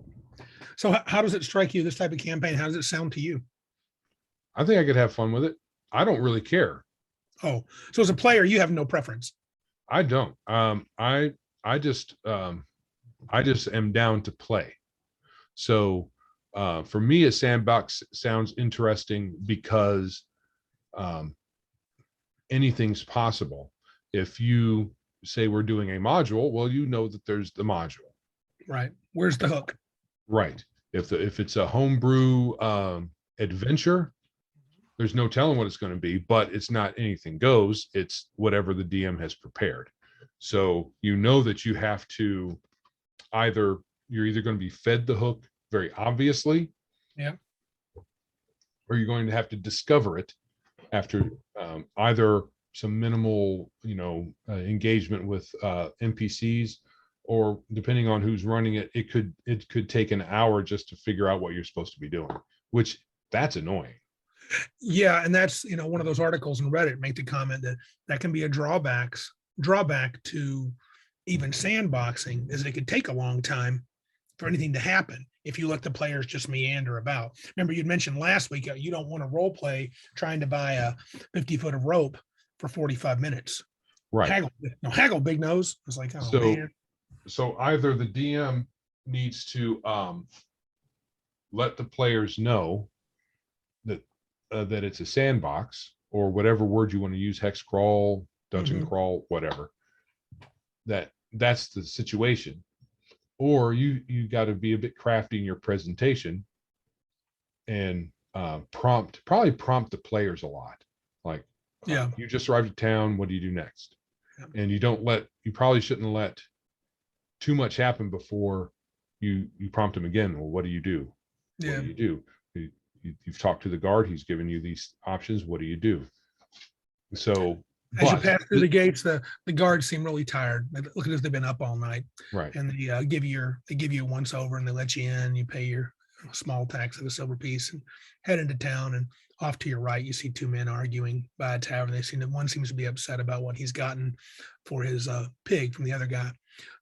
So how does it strike you, this type of campaign? How does it sound to you? I think I could have fun with it. I don't really care. Oh, so as a player, you have no preference. I don't. I just am down to play. So for me, a sandbox sounds interesting because anything's possible. If you say we're doing a module, well, that there's the module. Right. Where's the hook? Right. If it's a homebrew adventure, there's no telling what it's going to be, but it's not anything goes. It's whatever the DM has prepared. So that you have to you're either going to be fed the hook very obviously, or you're going to have to discover it after either some minimal, engagement with NPCs, or depending on who's running it, it could take an hour just to figure out what you're supposed to be doing, which that's annoying. Yeah, and that's one of those articles in Reddit make the comment that can be a drawback to even sandboxing, is it could take a long time for anything to happen if you let the players just meander about. Remember, you'd mentioned last week you don't want to role play trying to buy a 50-foot of rope for 45 minutes. Right. Haggle, big nose. It's like, man. So either the DM needs to let the players know that it's a sandbox, or whatever word you want to use, hex crawl, dungeon crawl, whatever. That's the situation. Or you got to be a bit crafty in your presentation and prompt the players a lot. Like, you just arrived at town. What do you do next? Yeah. And you probably shouldn't let too much happen before you prompt him again. Well, what do you do? Yeah. What do you do? You've talked to the guard. He's given you these options. What do you do? So as you pass through the gates, the guards seem really tired. Look at this, they've been up all night. Right. And they give you a once over, and they let you in. You pay your small tax of a silver piece and head into town. And off to your right, you see two men arguing by a tavern. They seem that one seems to be upset about what he's gotten for his pig from the other guy.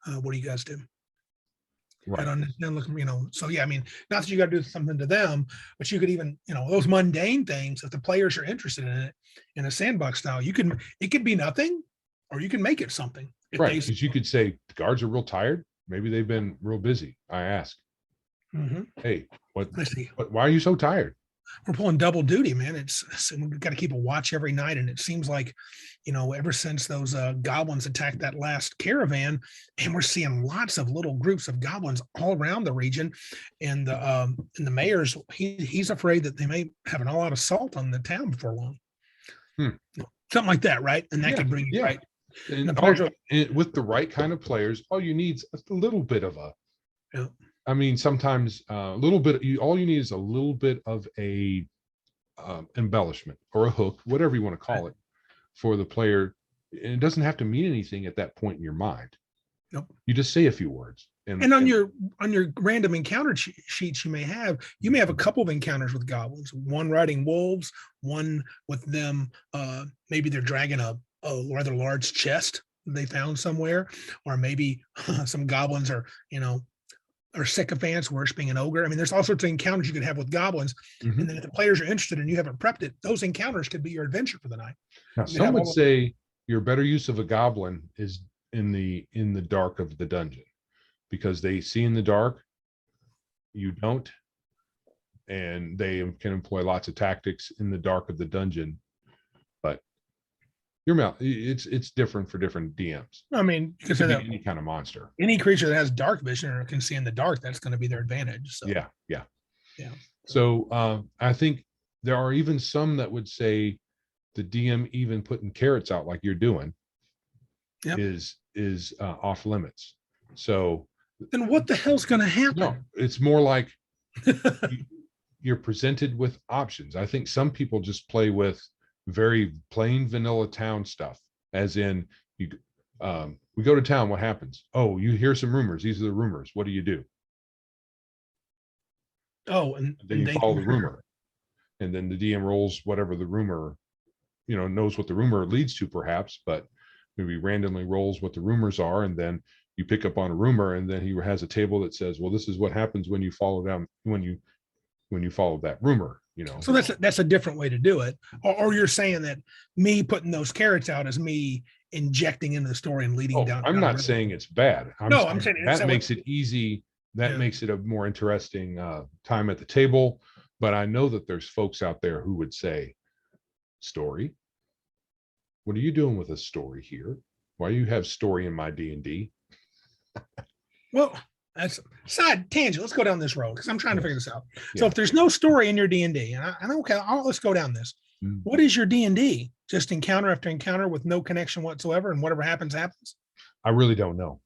What do you guys do? Right. So yeah, I mean, not that you got to do something to them, but you could even, those mundane things, if the players are interested in it in a sandbox style, it could be nothing, or you can make it something. Right. Because you could say the guards are real tired. Maybe they've been real busy. I ask, hey, why are you so tired? We're pulling double duty, man. We've got to keep a watch every night. And it seems like, ever since those goblins attacked that last caravan, and we're seeing lots of little groups of goblins all around the region. And the mayor's, he's afraid that they may have an all-out assault on the town before long. Something like that, right? And that could bring you right. And with the right kind of players, all you need is a little bit of I mean, sometimes a little bit. All you need is a little bit of a embellishment or a hook, whatever you want to call it, for the player. And it doesn't have to mean anything at that point in your mind. Nope. You just say a few words. And on your random encounter sheets, you may have a couple of encounters with goblins. One riding wolves, one with them. Maybe they're dragging a rather large chest they found somewhere, or maybe some goblins are or sycophants worshiping an ogre. I mean, there's all sorts of encounters you could have with goblins. And then if the players are interested and you haven't prepped it, those encounters could be your adventure for the night. Now, some would say your better use of a goblin is in the dark of the dungeon, because they see in the dark, you don't. and they can employ lots of tactics in the dark of the dungeon. But it's different for different DMs. I mean, you could It say could be that any kind of monster. any creature that has dark vision or can see in the dark, that's going to be their advantage. So Yeah. yeah. So I think there are even some that would say the DM even putting carrots out like you're doing Yep. is off limits. So Then what the hell's going to happen? no, it's more like you're presented with options. I think some people just play with very plain vanilla town stuff, as in we go to town, what happens? Oh, you hear some rumors. These are the rumors. What do you do? Oh, and then you follow the rumor, and then the DM rolls whatever the rumor, knows what the rumor leads to, perhaps, but maybe randomly rolls what the rumors are, and then you pick up on a rumor, and then he has a table that says, well, this is what happens when you follow them, when you follow that rumor. So that's a different way to do it. Or you're saying that me putting those carrots out is me injecting into the story and leading down. I'm not saying it's bad. I'm saying that makes it easy. That makes it a more interesting time at the table. But I know that there's folks out there who would say, story? What are you doing with a story here? Why do you have story in my D&D? Well, that's side tangent. Let's go down this road because I'm trying to figure this out. So if there's no story in your D&D, and okay, let's go down this. What is your D&D? Just encounter after encounter with no connection whatsoever, and whatever happens, happens? I really don't know.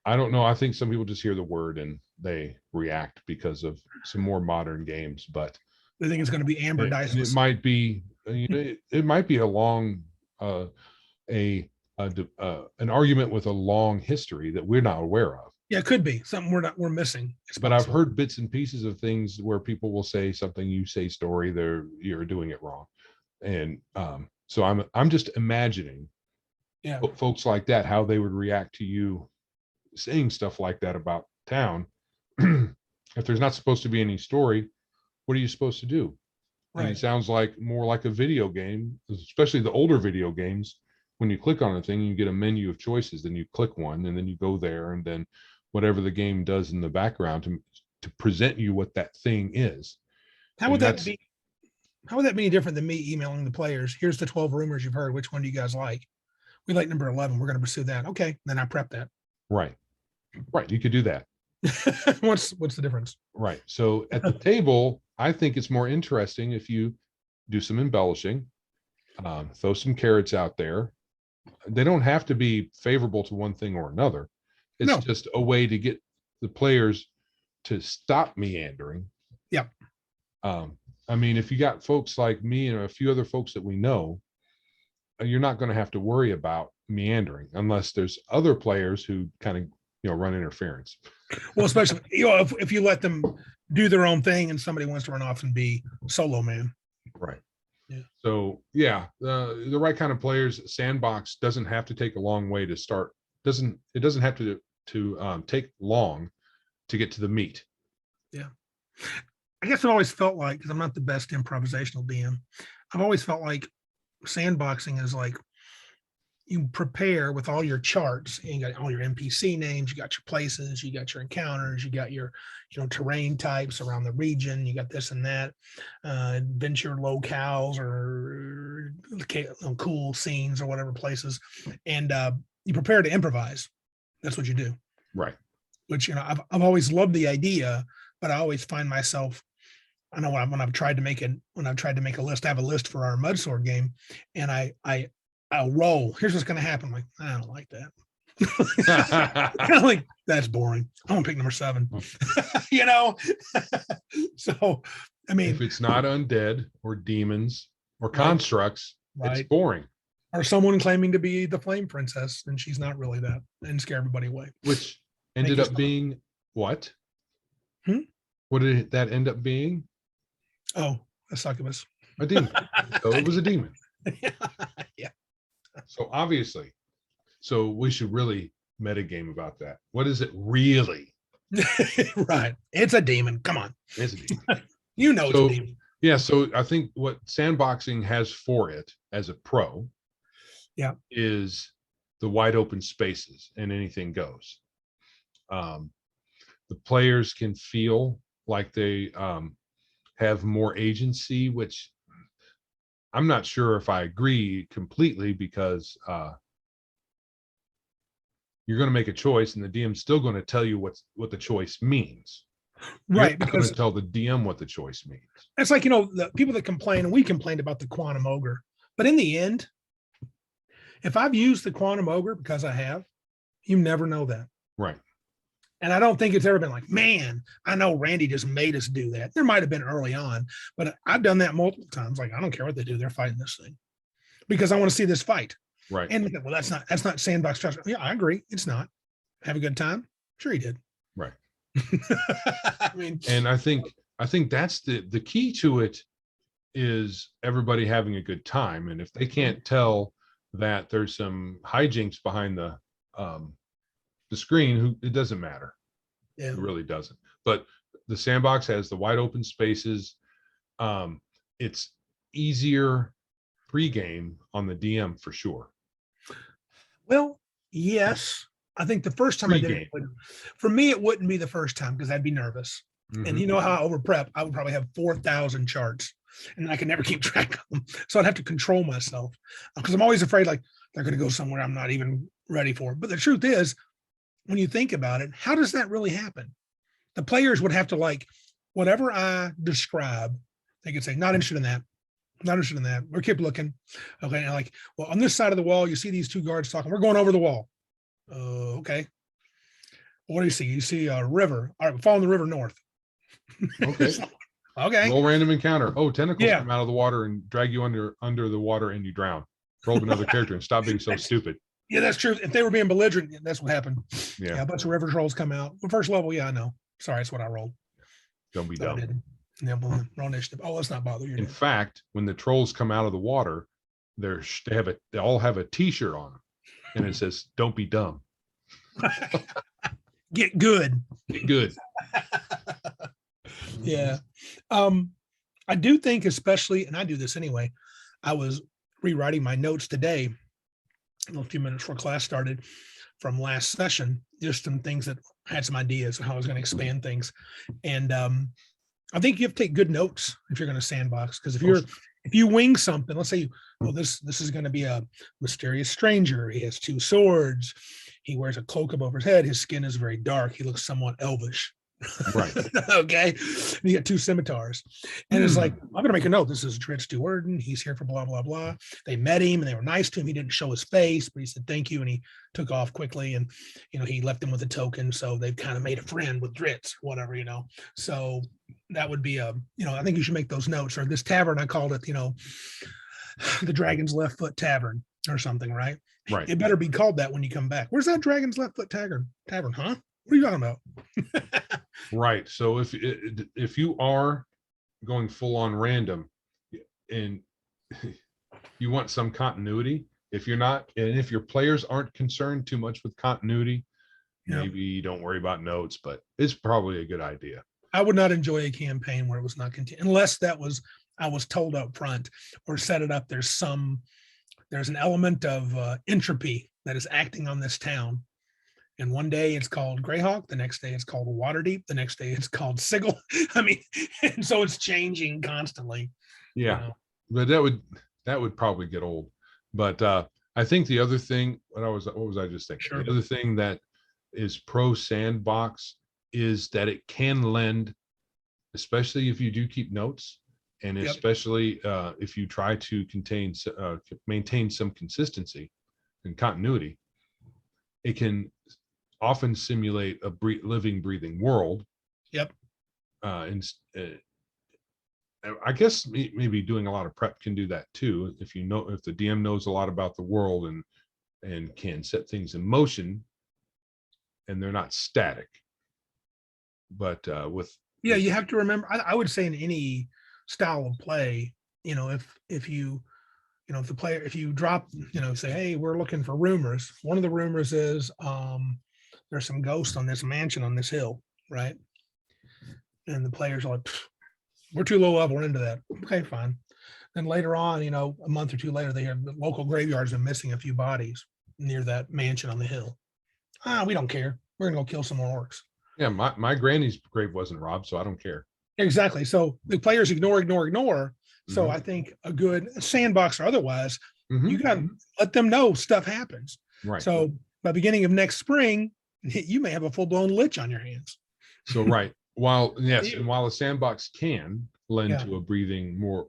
I don't know. I think some people just hear the word and they react because of some more modern games, but they think it's going to be Amber Dice. It might be, it might be a long, an argument with a long history that we're not aware of. Yeah, it could be something we're missing. But I've heard bits and pieces of things where people will say something, you say story, you're doing it wrong. And so I'm just imagining folks like that, how they would react to you saying stuff like that about town. If there's not supposed to be any story, what are you supposed to do? Right. And it sounds like more like a video game, especially the older video games. When you click on a thing, you get a menu of choices, then you click one, and then you go there, and then whatever the game does in the background to present you what that thing is. How would that be? How would that be different than me emailing the players? Here's the 12 rumors you've heard. Which one do you guys like? We like number 11. We're going to pursue that. Okay, then I prep that. Right. You could do that. What's the difference? Right. So at the table, I think it's more interesting if you do some embellishing, throw some carrots out there. They don't have to be favorable to one thing or another. It's just a way to get the players to stop meandering. Yep. I mean, if you got folks like me and a few other folks that we know, you're not going to have to worry about meandering unless there's other players who kind of run interference. Well, especially if you let them do their own thing and somebody wants to run off and be solo man. Right. Yeah. So the right kind of players, Sandbox doesn't have to take a long way to start. It doesn't have to take long to get to the meat. Yeah. I guess I've always felt like, because I'm not the best improvisational DM, I've always felt like sandboxing is like you prepare with all your charts, and you got all your NPC names, you got your places, you got your encounters, you got your terrain types around the region, you got this and that, adventure locales or cool scenes or whatever places, and you prepare to improvise. That's what you do. Right. Which I've always loved the idea, but I always find myself, I know when I've tried to make a list, I have a list for our Mudsword game, and I'll roll. Here's what's going to happen. I'm like, I don't like that. Kind of like, that's boring. I'm gonna pick number 7. So I mean, if it's not undead or demons or constructs, it's boring. Or someone claiming to be the flame princess, and she's not really that, and scare everybody away. Which ended up being what? What did that end up being? Oh, a succubus. A demon. So it was a demon. Yeah. So obviously, we should really metagame about that. What is it really? Right. It's a demon. Come on. It's a demon. It's a demon. Yeah. So I think what sandboxing has for it as a pro is the wide open spaces and anything goes. the players can feel like they have more agency, which I'm not sure if I agree completely, because you're going to make a choice and the DM's still going to tell you what the choice means. Right. You're not going to tell the DM what the choice means. It's like, the people that complain, and we complained about the quantum ogre, but in the end, if I've used the quantum ogre, because I have, you never know that. Right. And I don't think it's ever been like, man, I know Randy just made us do that. There might've been early on, but I've done that multiple times. Like, I don't care what they do. They're fighting this thing because I want to see this fight. Right. And well, that's not sandbox structure. Yeah, I agree. It's not. Have a good time. Sure he did. Right. I mean, and I think that's the key to it, is everybody having a good time. And if they can't tell that there's some hijinks behind the screen, it doesn't matter. Yeah. It really doesn't. But the sandbox has the wide open spaces. It's easier pre-game on the DM for sure. Well, yes. I think the first time I did it, for me, it wouldn't be the first time because I'd be nervous. Mm-hmm. And you know how I over prep, I would probably have 4,000 charts and I could never keep track of them. So I'd have to control myself because I'm always afraid like they're going to go somewhere I'm not even ready for. But the truth is, when you think about it, how does that really happen? The players would have to like, whatever I describe, they could say, not interested in that. Not interested in that. We'll keep looking. Okay. And like, well, on this side of the wall, you see these two guards talking. We're going over the wall. Okay. What do you see? You see a river. All right, we're following the river north. Okay. Okay. Roll random encounter. Oh, tentacles come out of the water and drag you under the water and you drown. Roll another character and stop being so stupid. Yeah, that's true. If they were being belligerent, that's what happened. Yeah. A bunch of river trolls come out. Well, first level, yeah, I know. Sorry, that's what I rolled. Don't be dumb. Yeah, roll initiative. Oh, let's not bother you. In fact, when the trolls come out of the water, they all have a T-shirt on them, and it says, "Don't be dumb." Get good. Get good. Yeah. I do think, especially, and I do this anyway, I was rewriting my notes today, a few minutes before class started, from last session, just some things that I had some ideas of how I was going to expand things. And I think you have to take good notes if you're going to sandbox, because if you wing something, let's say, this is going to be a mysterious stranger. He has 2 swords. He wears a cloak above his head. His skin is very dark. He looks somewhat elvish. Right. Okay. And you got 2 scimitars. And it's like, I'm going to make a note. This is Dritz Duerden. He's here for blah, blah, blah. They met him and they were nice to him. He didn't show his face, but he said, thank you. And he took off quickly. And, he left him with a token. So they've kind of made a friend with Dritz, whatever, So that would be I think you should make those notes. Or this tavern, I called it, the Dragon's Left Foot Tavern or something, right? Right. It better be called that when you come back. Where's that Dragon's Left Foot Tavern, huh? What are you talking about? Right. So if you are going full on random and you want some continuity, if you're not, and if your players aren't concerned too much with continuity, maybe don't worry about notes, but it's probably a good idea. I would not enjoy a campaign where it was not continued, unless I was told up front or set it up. There's an element of entropy that is acting on this town. And one day it's called Greyhawk. The next day it's called Waterdeep. The next day it's called Sigil. I mean, and so it's changing constantly. Yeah, but that would probably get old. But I think the other thing, what was I just thinking? Sure. The other thing that is pro Sandbox is that it can lend, especially if you do keep notes, and especially if you try to maintain some consistency and continuity, it can often simulate a living, breathing world. Yep. And I guess maybe doing a lot of prep can do that too. If the DM knows a lot about the world and can set things in motion, and they're not static. But you have to remember. I would say in any style of play, if you drop, say, hey, we're looking for rumors. One of the rumors is there's some ghosts on this mansion on this hill, right? And the players are like, we're too low level, we're into that. Okay, fine. Then later on, a month or two later, they hear the local graveyards are missing a few bodies near that mansion on the hill. We don't care. We're gonna go kill some more orcs. Yeah, my granny's grave wasn't robbed, so I don't care. Exactly. So the players ignore. So Mhm. I think a good sandbox or otherwise, you Mhm. got to let them know stuff happens. Right. So by beginning of next spring, you may have a full blown lich on your hands. So right. While yes, You. and while a sandbox can lend Yeah. to a breathing more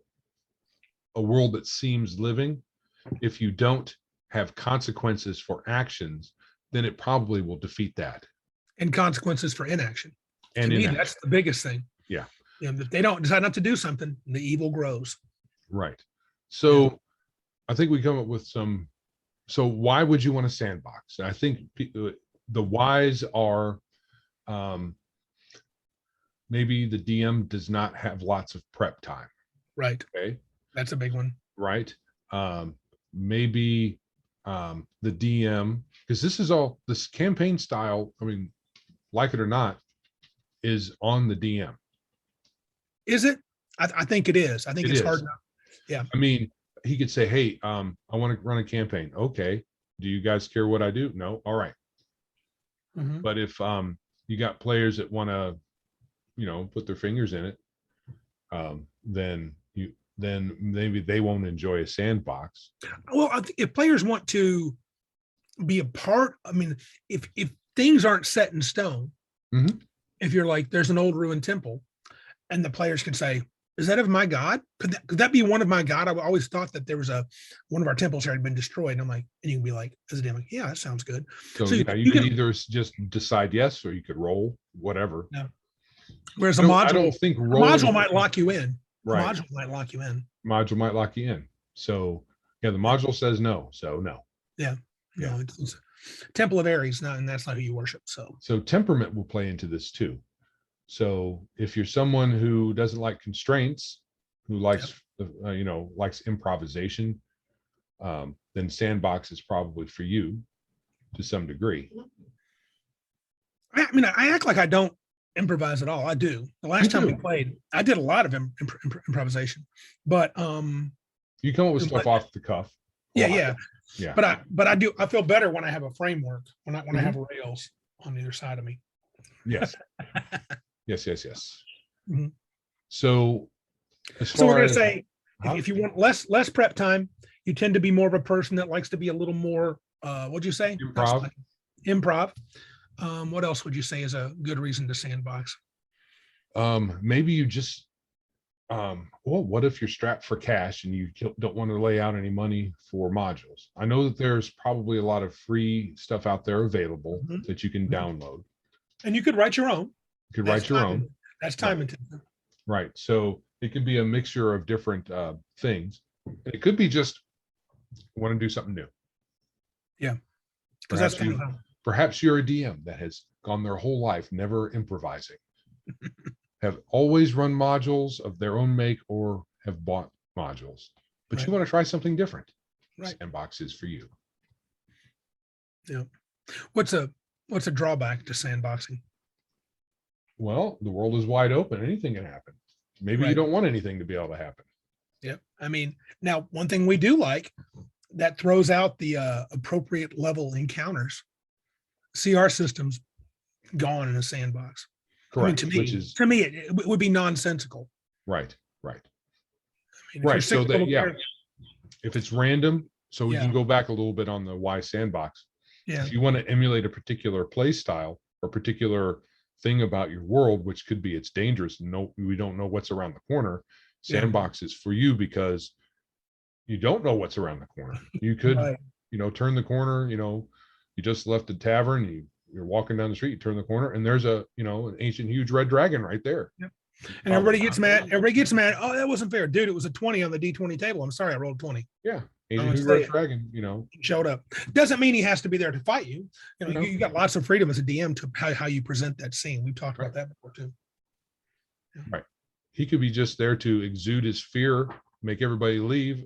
a world that seems living, if you don't have consequences for actions, then it probably will defeat that. And consequences for inaction. And To me, inaction. that's the biggest thing. Yeah. If they don't decide not to do something, the evil grows. Right. So I think we come up with some. So why would you want a sandbox? I think the whys are maybe the DM does not have lots of prep time. Right. Okay. That's a big one. Right. Maybe the DM, because this campaign style, I mean, like it or not, is on the DM. Is it? I think it is. I think it's hard enough. Yeah. I mean, he could say, hey, I want to run a campaign. Okay. Do you guys care what I do? No. All right. Mhm. But if you got players that want to, put their fingers in it, then maybe they won't enjoy a sandbox. Well, if players want to be a part, I mean, if things aren't set in stone, Mhm. if you're like, there's an old ruined temple, and the players can say, is that of my god? Could that be one of my god? I always thought that there was one of our temples here had been destroyed. And I'm like, and you can be like, as a DM, like, yeah, that sounds good. So yeah, you can either just decide yes, or you could roll whatever. Yeah. Whereas I don't think a module might lock you in. Right. A module might lock you in. Module might lock you in. So yeah, the module says no. So no. Yeah. Yeah. No, it's Temple of Ares, and that's not who you worship. So temperament will play into this too. So if you're someone who doesn't like constraints, who likes likes improvisation, then sandbox is probably for you to some degree. I mean, I act like I don't improvise at all. I do. The last time we played, I did a lot of improvisation, but you come up with stuff off the cuff. Yeah. But I do. I feel better when I have a framework, when I have rails on either side of me. Yes. yes. Mm-hmm. So we're going to say, if you want less prep time, you tend to be more of a person that likes to be a little more, what'd you say? Improv. What else would you say is a good reason to sandbox? Maybe you just, what if you're strapped for cash and you don't want to lay out any money for modules? I know that there's probably a lot of free stuff out there available that you can download. And you could write your own. You could write your own. That's time intensive. Right. So it can be a mixture of different things. It could be just want to do something new. Yeah. Because perhaps you're a DM that has gone their whole life never improvising, have always run modules of their own make or have bought modules, but you want to try something different. Right. Sandbox is for you. Yeah. What's a drawback to sandboxing? Well, the world is wide open. Anything can happen. Maybe you don't want anything to be able to happen. Yeah. I mean, now one thing we do like that throws out the appropriate level encounters. CR systems gone in a sandbox. Correct. I mean, to me, it would be nonsensical. Right. I mean, So that if it's random, so we can go back a little bit on the why sandbox. Yeah. If you want to emulate a particular play style or particular thing about your world, which could be it's dangerous, we don't know what's around the corner. Sandbox is for you because you don't know what's around the corner. You could, turn the corner, you just left the tavern, you're walking down the street, you turn the corner, and there's an ancient huge red dragon right there. Yep. And everybody gets mad. Oh, that wasn't fair. Dude, it was a 20 on the D20 table. I'm sorry, I rolled 20. Yeah. Ancient huge red dragon, showed up. Doesn't mean he has to be there to fight you. You got lots of freedom as a DM to how you present that scene. We've talked about that before too. Yeah. Right. He could be just there to exude his fear, make everybody leave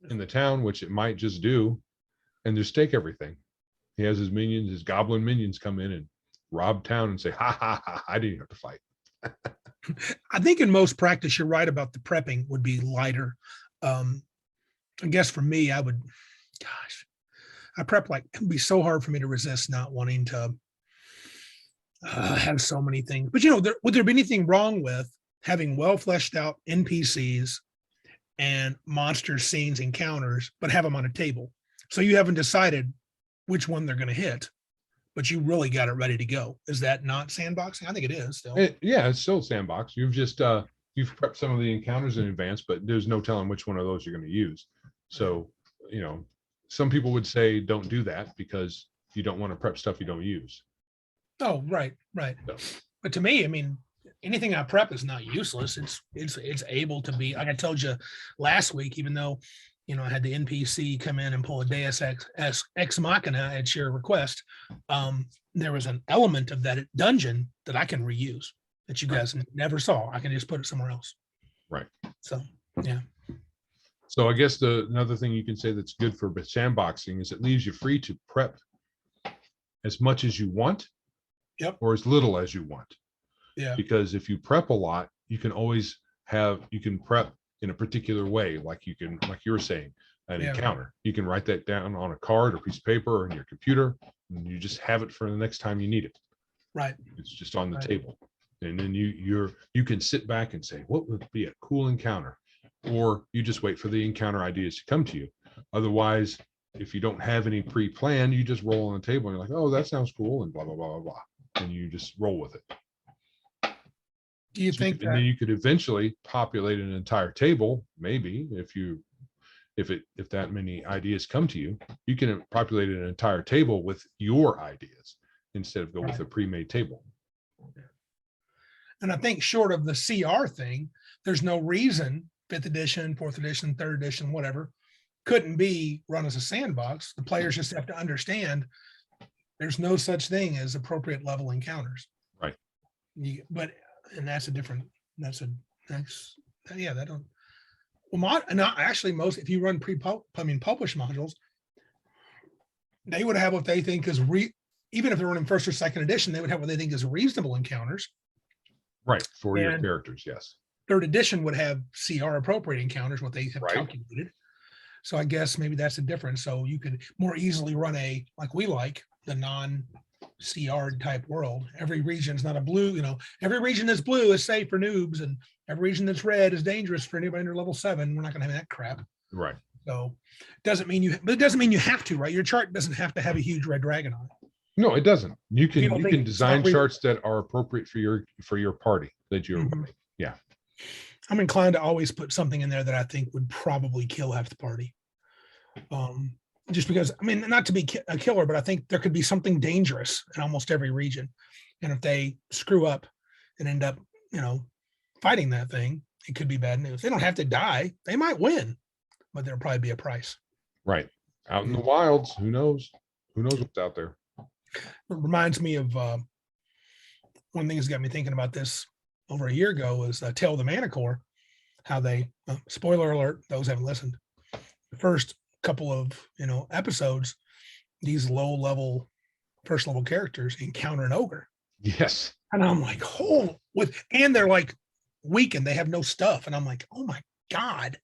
in the town, which it might just do, and just take everything. He has his minions, his goblin minions come in and rob town and say, ha, ha, ha, I didn't have to fight. I think in most practice, you're right about the prepping would be lighter. I guess for me, I prep like, it would be so hard for me to resist not wanting to I have so many things, but would there be anything wrong with having well fleshed out NPCs and monster scenes encounters, but have them on a table? So you haven't decided which one they're going to hit, but you really got it ready to go. Is that not sandboxing? I think it is still. Yeah, it's still sandbox. You've just you've prepped some of the encounters in advance, but there's no telling which one of those you're going to use. So, some people would say don't do that because you don't want to prep stuff you don't use. Oh, right. So. But to me, I mean, anything I prep is not useless. It's able to be, like I told you last week, even though, I had the NPC come in and pull a Deus Ex Machina at your request. There was an element of that dungeon that I can reuse that you guys never saw. I can just put it somewhere else. Right. So, yeah. So I guess another thing you can say that's good for sandboxing is it leaves you free to prep as much as you want. Yep. Or as little as you want. Yeah. Because if you prep a lot, you can prep in a particular way, like you were saying, an encounter. You can write that down on a card or piece of paper or in your computer, and you just have it for the next time you need it. Right. It's just on the table. And then you can sit back and say, what would be a cool encounter? Or you just wait for the encounter ideas to come to you. Otherwise, if you don't have any pre-planned, you just roll on the table and you're like, oh, that sounds cool, and blah, blah, blah, blah, blah. And you just roll with it. Do you think and then you could eventually populate an entire table, maybe if that many ideas come to you, you can populate an entire table with your ideas instead of go with a pre-made table. And I think short of the CR thing, there's no reason 5th edition, 4th edition, 3rd edition, whatever, couldn't be run as a sandbox. The players just have to understand there's no such thing as appropriate level encounters. Right. If you run published modules, they would have what they think is even if they're running 1st or 2nd edition, they would have what they think is reasonable encounters. Right. For your characters. Yes. 3rd edition would have CR appropriate encounters, what they have calculated. So I guess maybe that's a difference. So you could more easily run the non-CR type world. Every region is not a blue, every region that's blue is safe for noobs, and every region that's red is dangerous for anybody under level 7. We're not going to have that crap. Right. So it doesn't mean you have to, right? Your chart doesn't have to have a huge red dragon on it. No, it doesn't. You can design charts that are appropriate for your party that you're running. Yeah. I'm inclined to always put something in there that I think would probably kill half the party. Just because, not to be a killer, but I think there could be something dangerous in almost every region. And if they screw up and end up, fighting that thing, it could be bad news. They don't have to die. They might win, but there'll probably be a price. Right. Out in the wilds, who knows? Who knows what's out there? It reminds me of one thing that's got me thinking about this over a year ago was Tale of the Manicore, how they, spoiler alert, those haven't listened, the first couple of episodes, these low-level first level characters encounter an ogre. Yes. And I'm like, and they're like weakened, they have no stuff, and I'm like, oh my god,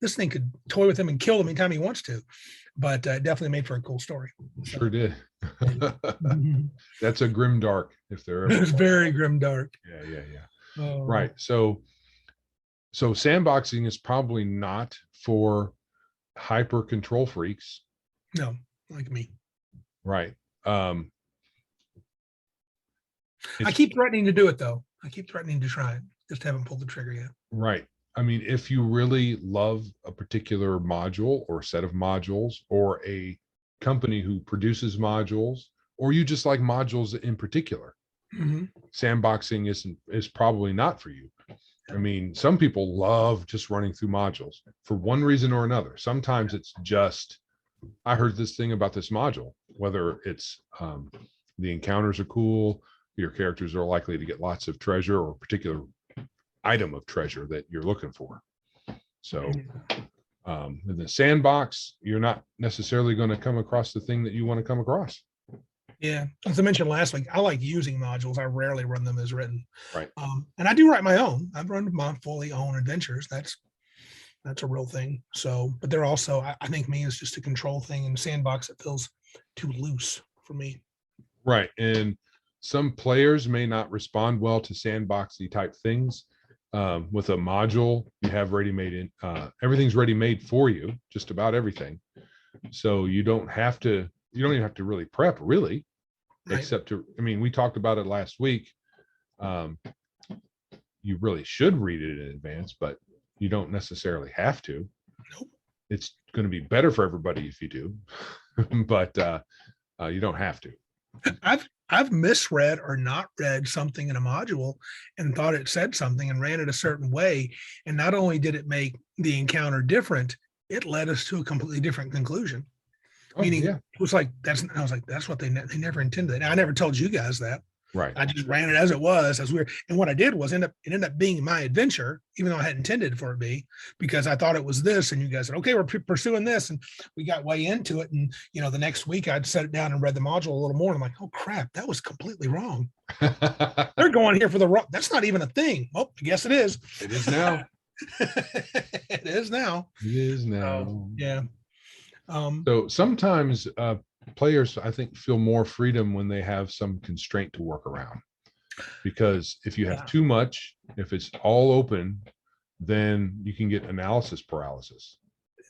this thing could toy with him and kill him anytime he wants to. But definitely made for a cool story. Sure did. That's a grim dark if they're ever. It's very grim dark. Yeah. Right. So sandboxing is probably not for hyper control freaks. No, like me. Right. I keep threatening to do it though. I keep threatening to try it. Just haven't pulled the trigger yet. Right. If you really love a particular module or set of modules or a company who produces modules, or you just like modules in particular, sandboxing is probably not for you. Some people love just running through modules for one reason or another. Sometimes it's just, I heard this thing about this module, whether it's the encounters are cool, your characters are likely to get lots of treasure or a particular item of treasure that you're looking for. So in the sandbox, you're not necessarily going to come across the thing that you want to come across. Yeah, as I mentioned last week, I like using modules. I rarely run them as written. Right. And I do write my own. I've run my fully own adventures. That's a real thing. So, but they're also, I think me is just a control thing. In sandbox, it feels too loose for me. Right. And some players may not respond well to sandboxy type things. With a module, you have ready-made in everything's ready-made for you, just about everything. So you don't even have to really prep, really, Right. except to, I mean, we talked about it last week. You really should read it in advance, but you don't necessarily have to. Nope. It's going to be better for everybody if you do, but you don't have to. I've misread or not read something in a module and thought it said something and ran it a certain way. And not only did it make the encounter different, it led us to a completely different conclusion. Meaning, yeah. it was like, I was like, that's what they never intended. Now, I never told you guys that. Right. I just ran it as it was, as weird. And what I did was it ended up being my adventure, even though I hadn't intended for it to be, because I thought it was this. And you guys said, okay, we're pursuing this. And we got way into it. And, you know, the next week I'd set it down and read the module a little more. And I'm like, oh crap, that was completely wrong. They're going here for the wrong. That's not even a thing. Oh, I guess it is. It is now. It is now. It is now. Yeah. So sometimes players, I think, feel more freedom when they have some constraint to work around. Because if you have too much, if it's all open, then you can get analysis paralysis.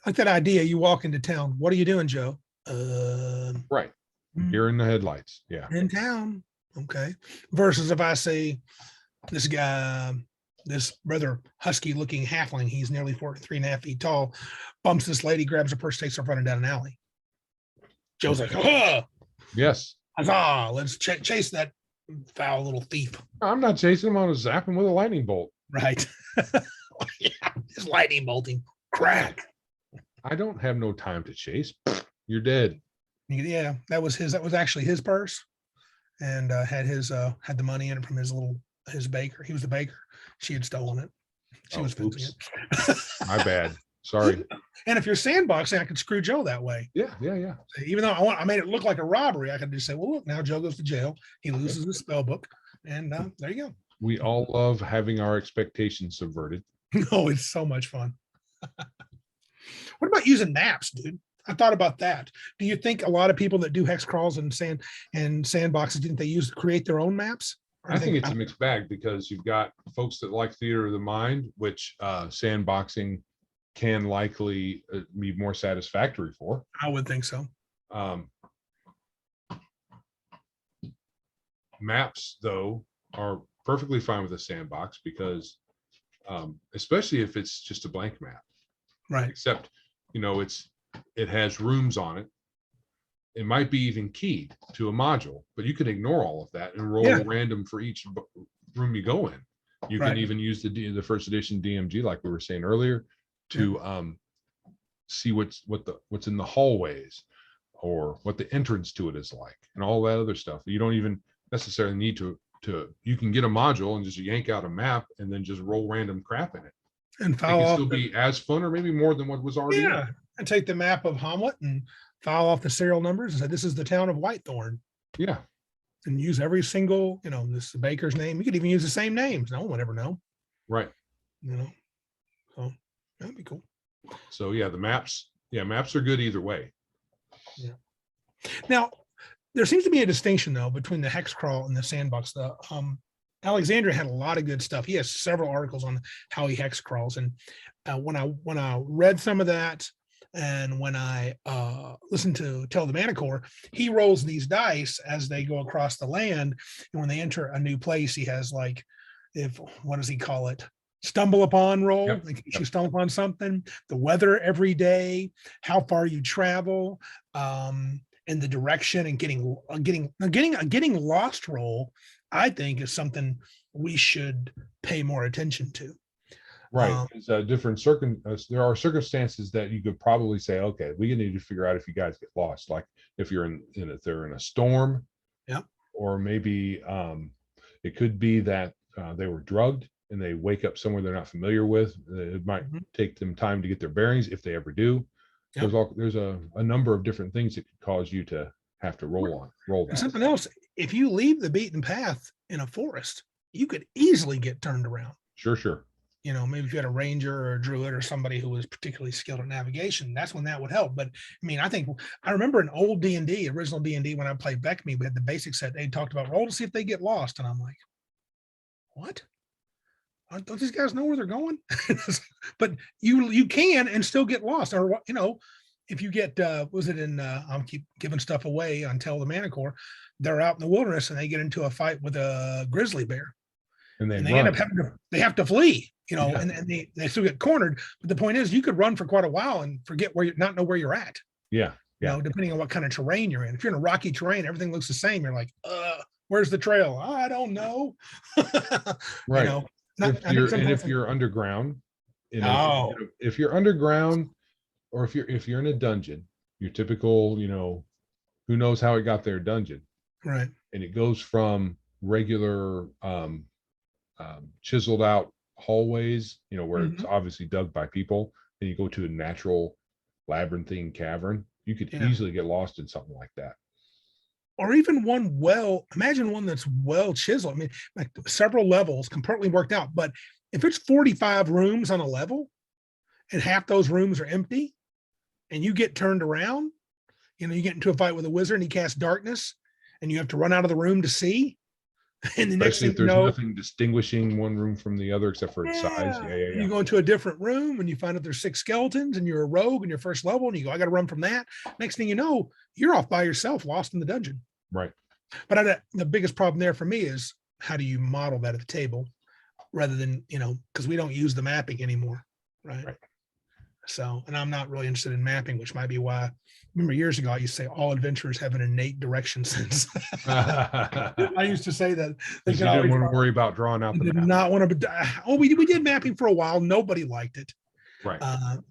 Like that idea, you walk into town. What are you doing, Joe? Right. You're in the headlights. Yeah. In town. Okay. Versus if I say this guy, this rather husky looking halfling, he's nearly 3.5 feet tall, bumps this lady, grabs her purse, takes her running down an alley. Joe's like, oh, yes. Huzzah, let's chase that foul little thief. I'm not chasing him. I'm going to zap him with a lightning bolt. Right. Yeah, just lightning bolting. Crack. I don't have no time to chase. You're dead. Yeah, that was actually his purse, and had the money in it from his baker. He was the baker. She had stolen it. She was fencing it. My bad. Sorry. And if you're sandboxing, I could screw Joe that way. Yeah. Even though I made it look like a robbery, I could just say, well, look, now Joe goes to jail. He loses his spell book. And there you go. We all love having our expectations subverted. Oh, it's so much fun. What about using maps, dude? I thought about that. Do you think a lot of people that do hex crawls and sandboxes, didn't they create their own maps? I think it's a mixed bag, because you've got folks that like theater of the mind, which sandboxing can likely be more satisfactory for. I would think so. Maps, though, are perfectly fine with a sandbox, because especially if it's just a blank map. Right. Except, it has rooms on it. It might be even keyed to a module, but you can ignore all of that and roll random for each room you go in. You can even use the first edition DMG, like we were saying earlier, to see what's in the hallways, or what the entrance to it is like, and all that other stuff. You don't even necessarily need to you can get a module and just yank out a map and then just roll random crap in it. And it can still be as fun, or maybe more than what was already in. And take the map of Hamlet and file off the serial numbers and say, this is the town of Whitethorn. Yeah. And use every single, this is the baker's name. You could even use the same names. No one would ever know. Right. So that'd be cool. So yeah, maps are good either way. Yeah. Now, there seems to be a distinction though between the hex crawl and the sandbox. Alexandria had a lot of good stuff. He has several articles on how he hex crawls. And when I read some of that, and when I listened to Tell the Manicore, he rolls these dice as they go across the land. And when they enter a new place, he has what does he call it? Stumble upon roll. Yep. You stumble upon something, the weather every day, how far you travel, and the direction, and getting lost roll, I think, is something we should pay more attention to. Right. There are circumstances that you could probably say, okay, we need to figure out if you guys get lost. Like if you're if they're in a storm, or maybe it could be that they were drugged and they wake up somewhere they're not familiar with. It might take them time to get their bearings, if they ever do. There's a number of different things that could cause you to have to roll that. And something else, if you leave the beaten path in a forest, you could easily get turned around. Sure. maybe if you had a ranger or a druid or somebody who was particularly skilled at navigation, that's when that would help. But I mean, I remember an old D&D, original D&D, when I played Beckme, we had the basic set. They talked about roll to see if they get lost. And I'm like, what? Don't these guys know where they're going? But you can and still get lost. Or, if you get, was it in, I'll keep giving stuff away on Tell the Manicore, they're out in the wilderness and they get into a fight with a grizzly bear. And they end up they have to flee, and they still get cornered. But the point is, you could run for quite a while and forget not know where you're at. Yeah. Depending on what kind of terrain you're in. If you're in a rocky terrain, everything looks the same. You're like, where's the trail? I don't know. Right. If you're underground, if you're underground, or if you're in a dungeon, your typical, who knows how it got there dungeon. Right. And it goes from regular chiseled out hallways, where it's obviously dug by people, and you go to a natural labyrinthine cavern. You could easily get lost in something like that. Or even imagine one that's well chiseled. I mean, like several levels completely worked out. But if it's 45 rooms on a level and half those rooms are empty and you get turned around, you get into a fight with a wizard and he casts darkness and you have to run out of the room to see. And the next thing if there's nothing distinguishing one room from the other except for its size. You go into a different room and you find out there's 6 skeletons and you're a rogue in your first level and you go, I got to run from that. Next thing you know, you're off by yourself, lost in the dungeon. Right. But the biggest problem there for me is, how do you model that at the table rather than, because we don't use the mapping anymore. Right. So, and I'm not really interested in mapping, which might be why, remember years ago, I used to say all adventurers have an innate direction sense. I used to say that. They didn't want to worry about drawing out the map. Did not want to. We did mapping for a while. Nobody liked it. Right.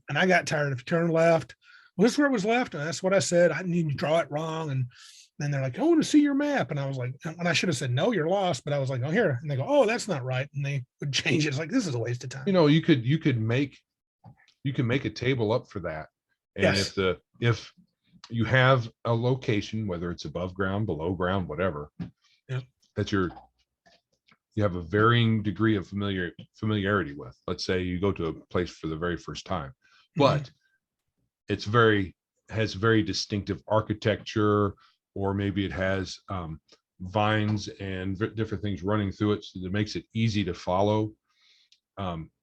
And I got tired. If you turn left, well, this is where it was left. And that's what I said. I need to draw it wrong. And then they're like, I want to see your map. And I was like, and I should have said, no, you're lost. But I was like, oh, here. And they go, oh, that's not right. And they would change it. It's like, this is a waste of time. You could make a table up for that. And if you have a location, whether it's above ground, below ground, whatever, that you have a varying degree of familiarity with. Let's say you go to a place for the very first time, but has very distinctive architecture, or maybe it has vines and different things running through it, so that makes it easy to follow.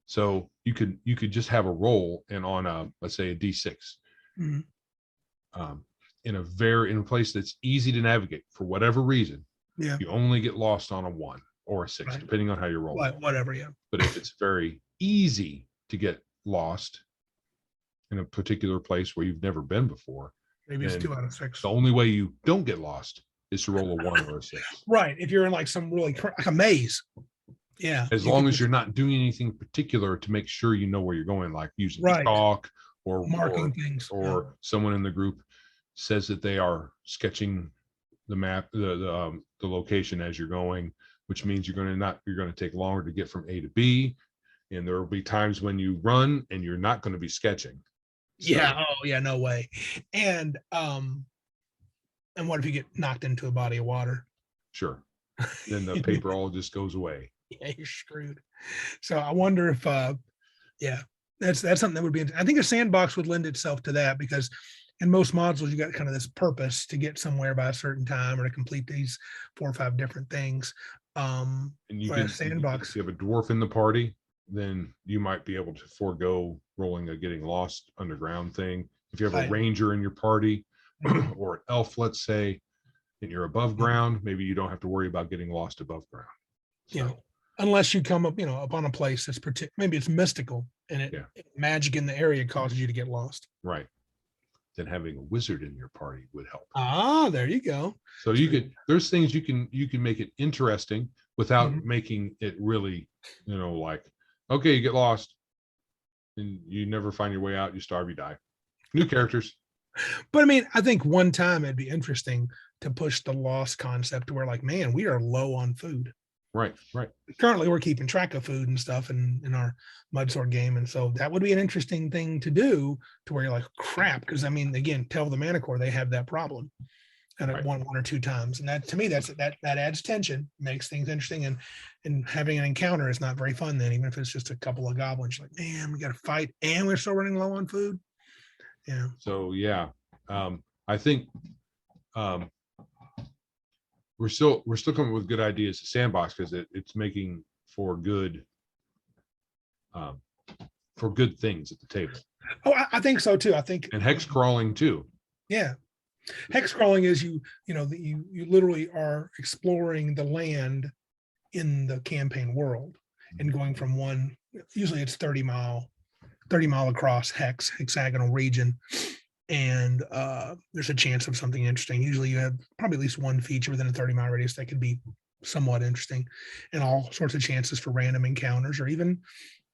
So you could just have a roll, and on let's say a D6, in a place that's easy to navigate for whatever reason. Yeah. You only get lost on a 1 or a 6, depending on how you roll. Whatever, yeah. But if it's very easy to get lost in a particular place where you've never been before, maybe it's 2 out of 6. The only way you don't get lost is to roll a 1 or a 6. Right. If you're in like some really like a maze. Yeah. As long as you're not doing anything particular to make sure you know where you're going, like using chalk or marking things, or someone in the group says that they are sketching the map, the location as you're going, which means you're going to take longer to get from A to B, and there will be times when you run and you're not going to be sketching. So, no way. And what if you get knocked into a body of water? Sure. Then the paper all just goes away. Yeah, you're screwed. So I wonder if that's something that would be, I think a sandbox would lend itself to that, because in most modules you got kind of this purpose to get somewhere by a certain time or to complete these 4 or 5 different things. And you can sandbox. If you have a dwarf in the party, then you might be able to forego rolling a getting lost underground thing. If you have a ranger in your party or an elf, let's say, and you're above ground, maybe you don't have to worry about getting lost above ground. So, unless you come up, upon a place that's maybe it's mystical and magic in the area causes you to get lost. Right. Then having a wizard in your party would help. There you go. So there's things you can make it interesting without making it really, like, okay, you get lost and you never find your way out, you starve, you die. New characters. But I mean, I think one time it'd be interesting to push the lost concept to where, like, man, we are low on food. Right. Currently, we're keeping track of food and stuff in our Mudsword game, and so that would be an interesting thing to do, to where you're like, crap, because I mean, again, Tell the Manicore, they have that problem. kind of Right. one or two times. And that, to me, that adds tension, makes things interesting. And having an encounter is not very fun then, even if it's just a couple of goblins. Like, man, we got to fight and we're still running low on food. Yeah. So yeah, I think we're still coming with good ideas to Sandbox because it's making for good things at the table. Oh, I think so too. I think, And hex crawling too. yeah. Hex crawling is you literally are exploring the land in the campaign world and going from one, usually it's 30 mile across hexagonal region. And there's a chance of something interesting. Usually you have probably at least one feature within a 30-mile radius that could be somewhat interesting, and all sorts of chances for random encounters or even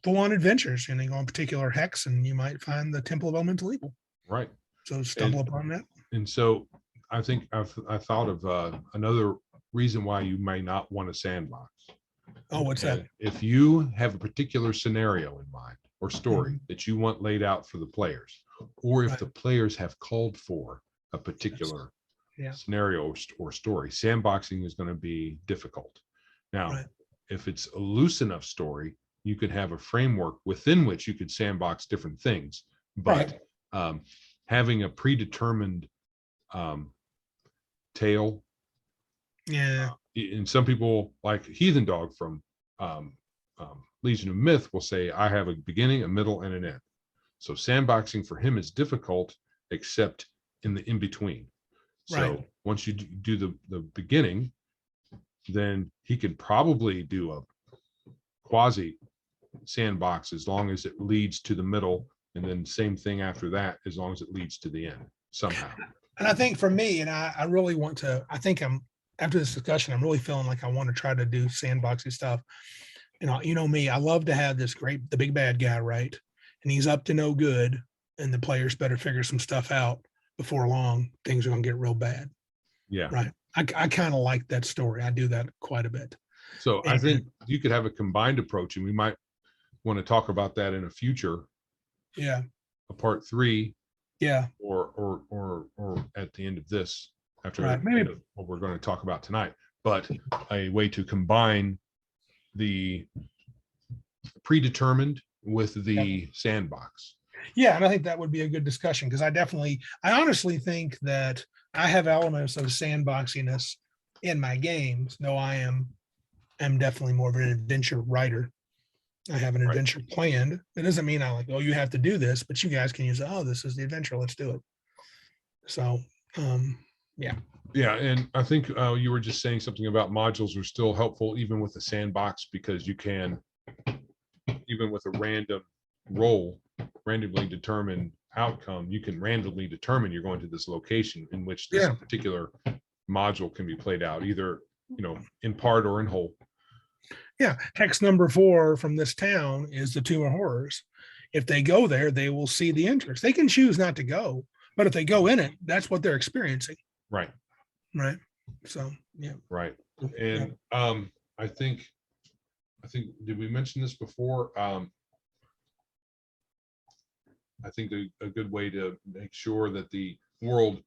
full-on adventures. And you go on a particular hex and you might find the Temple of Elemental Evil. Right. So stumble upon that. And so I think I thought of another reason why you may not want a sandbox. Oh, what's that? If you have a particular scenario in mind or story that you want laid out for the players, or if the players have called for a particular scenario or story, sandboxing is going to be difficult. Now, if it's a loose enough story, you could have a framework within which you could sandbox different things, but having a predetermined tale. And some people, like Heathen Dog from Legion of Myth, will say, I have a beginning, a middle, and an end. So sandboxing for him is difficult, except in the in-between. So once you do the beginning, then he could probably do a quasi sandbox as long as it leads to the middle, and then same thing after that, as long as it leads to the end somehow. And I think for me, and I really want to, after this discussion, I'm really feeling like I want to try to do sandboxing stuff. You know me, I love to have the big bad guy, right? And he's up to no good, and the players better figure some stuff out before long. Things are going to get real bad. Yeah. Right. I kind of like that story. I do that quite a bit. So I think you could have a combined approach, and we might want to talk about that in a future. Yeah. A part 3. Yeah. Or at the end of this, after maybe what we're going to talk about tonight, but a way to combine the predetermined with the sandbox. Yeah, and I think that would be a good discussion, because I honestly think that I have elements of sandboxiness in my games, though I am definitely more of an adventure writer. I have an adventure planned. It doesn't mean I like, oh, you have to do this, but you guys can use, oh, this is the adventure, let's do it. So, yeah. Yeah, and I think you were just saying something about modules are still helpful even with the sandbox, because you can, even with a random roll, randomly determined outcome, you can randomly determine you're going to this location in which this particular module can be played out, either in part or in whole. Yeah, hex number 4 from this town is the Tomb of Horrors. If they go there, they will see the entrance. They can choose not to go, but if they go in it, that's what they're experiencing. Right. So yeah. Right. And I think did we mention this before? I think a good way to make sure that the world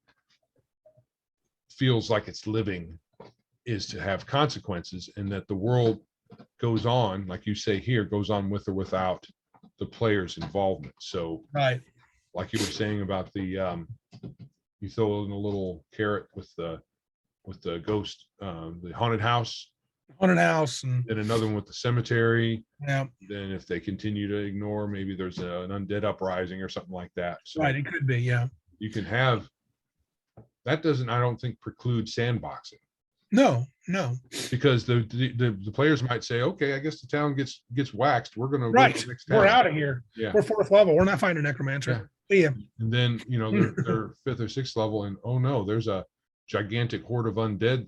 feels like it's living is to have consequences, and that the world goes on, like you say here, goes on with or without the player's involvement. So like you were saying about the you throw in a little carrot with the ghost, the haunted house, and then another one with the cemetery. Then if they continue to ignore, maybe there's an undead uprising or something like that. So it could be. You can have that. Doesn't, I don't think, preclude sandboxing. No, because the players might say, okay, I guess the town gets waxed, we're gonna go to the next town. We're out of here. We're 4th level, we're not finding a necromancer. And then they're 5th or 6th level, and oh no, there's a gigantic horde of undead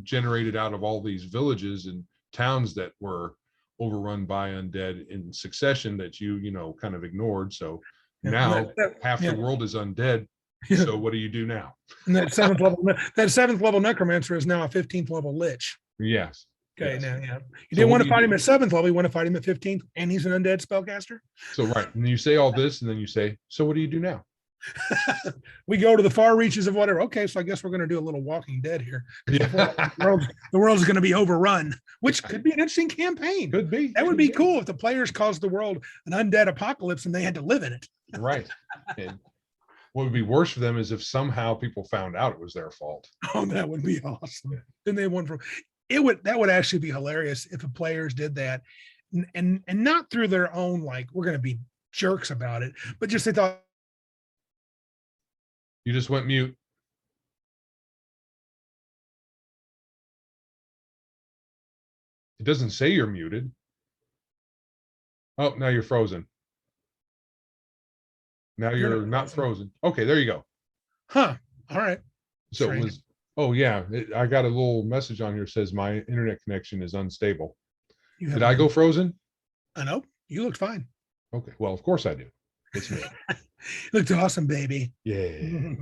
generated out of all these villages and towns that were overrun by undead in succession that you kind of ignored. So now half the world is undead. So what do you do now? And that 7th level necromancer is now a 15th level lich. Yes. Okay. Now, you didn't want to fight him at 7th level. You want to fight him at 15th, and he's an undead spellcaster. So and you say all this, and then you say, so what do you do now? We go to the far reaches of whatever. Okay, so I guess we're going to do a little Walking Dead here. The world's going to be overrun, which could be an interesting campaign. Could be. That would be cool if the players caused the world an undead apocalypse and they had to live in it. Right. And what would be worse for them is if somehow people found out it was their fault. Oh, that would be awesome. Then they won from that would actually be hilarious if the players did that, and not through their own, like, we're going to be jerks about it, but just they thought. You just went mute. It doesn't say you're muted. Oh, now you're frozen. Now you're not frozen. Okay, there you go. Huh. All right. So it was, oh yeah, I got a little message on here says my internet connection is unstable. Did I go frozen? I know. You looked fine. Okay, well, of course I do. It's me. Looked awesome, baby. Yeah.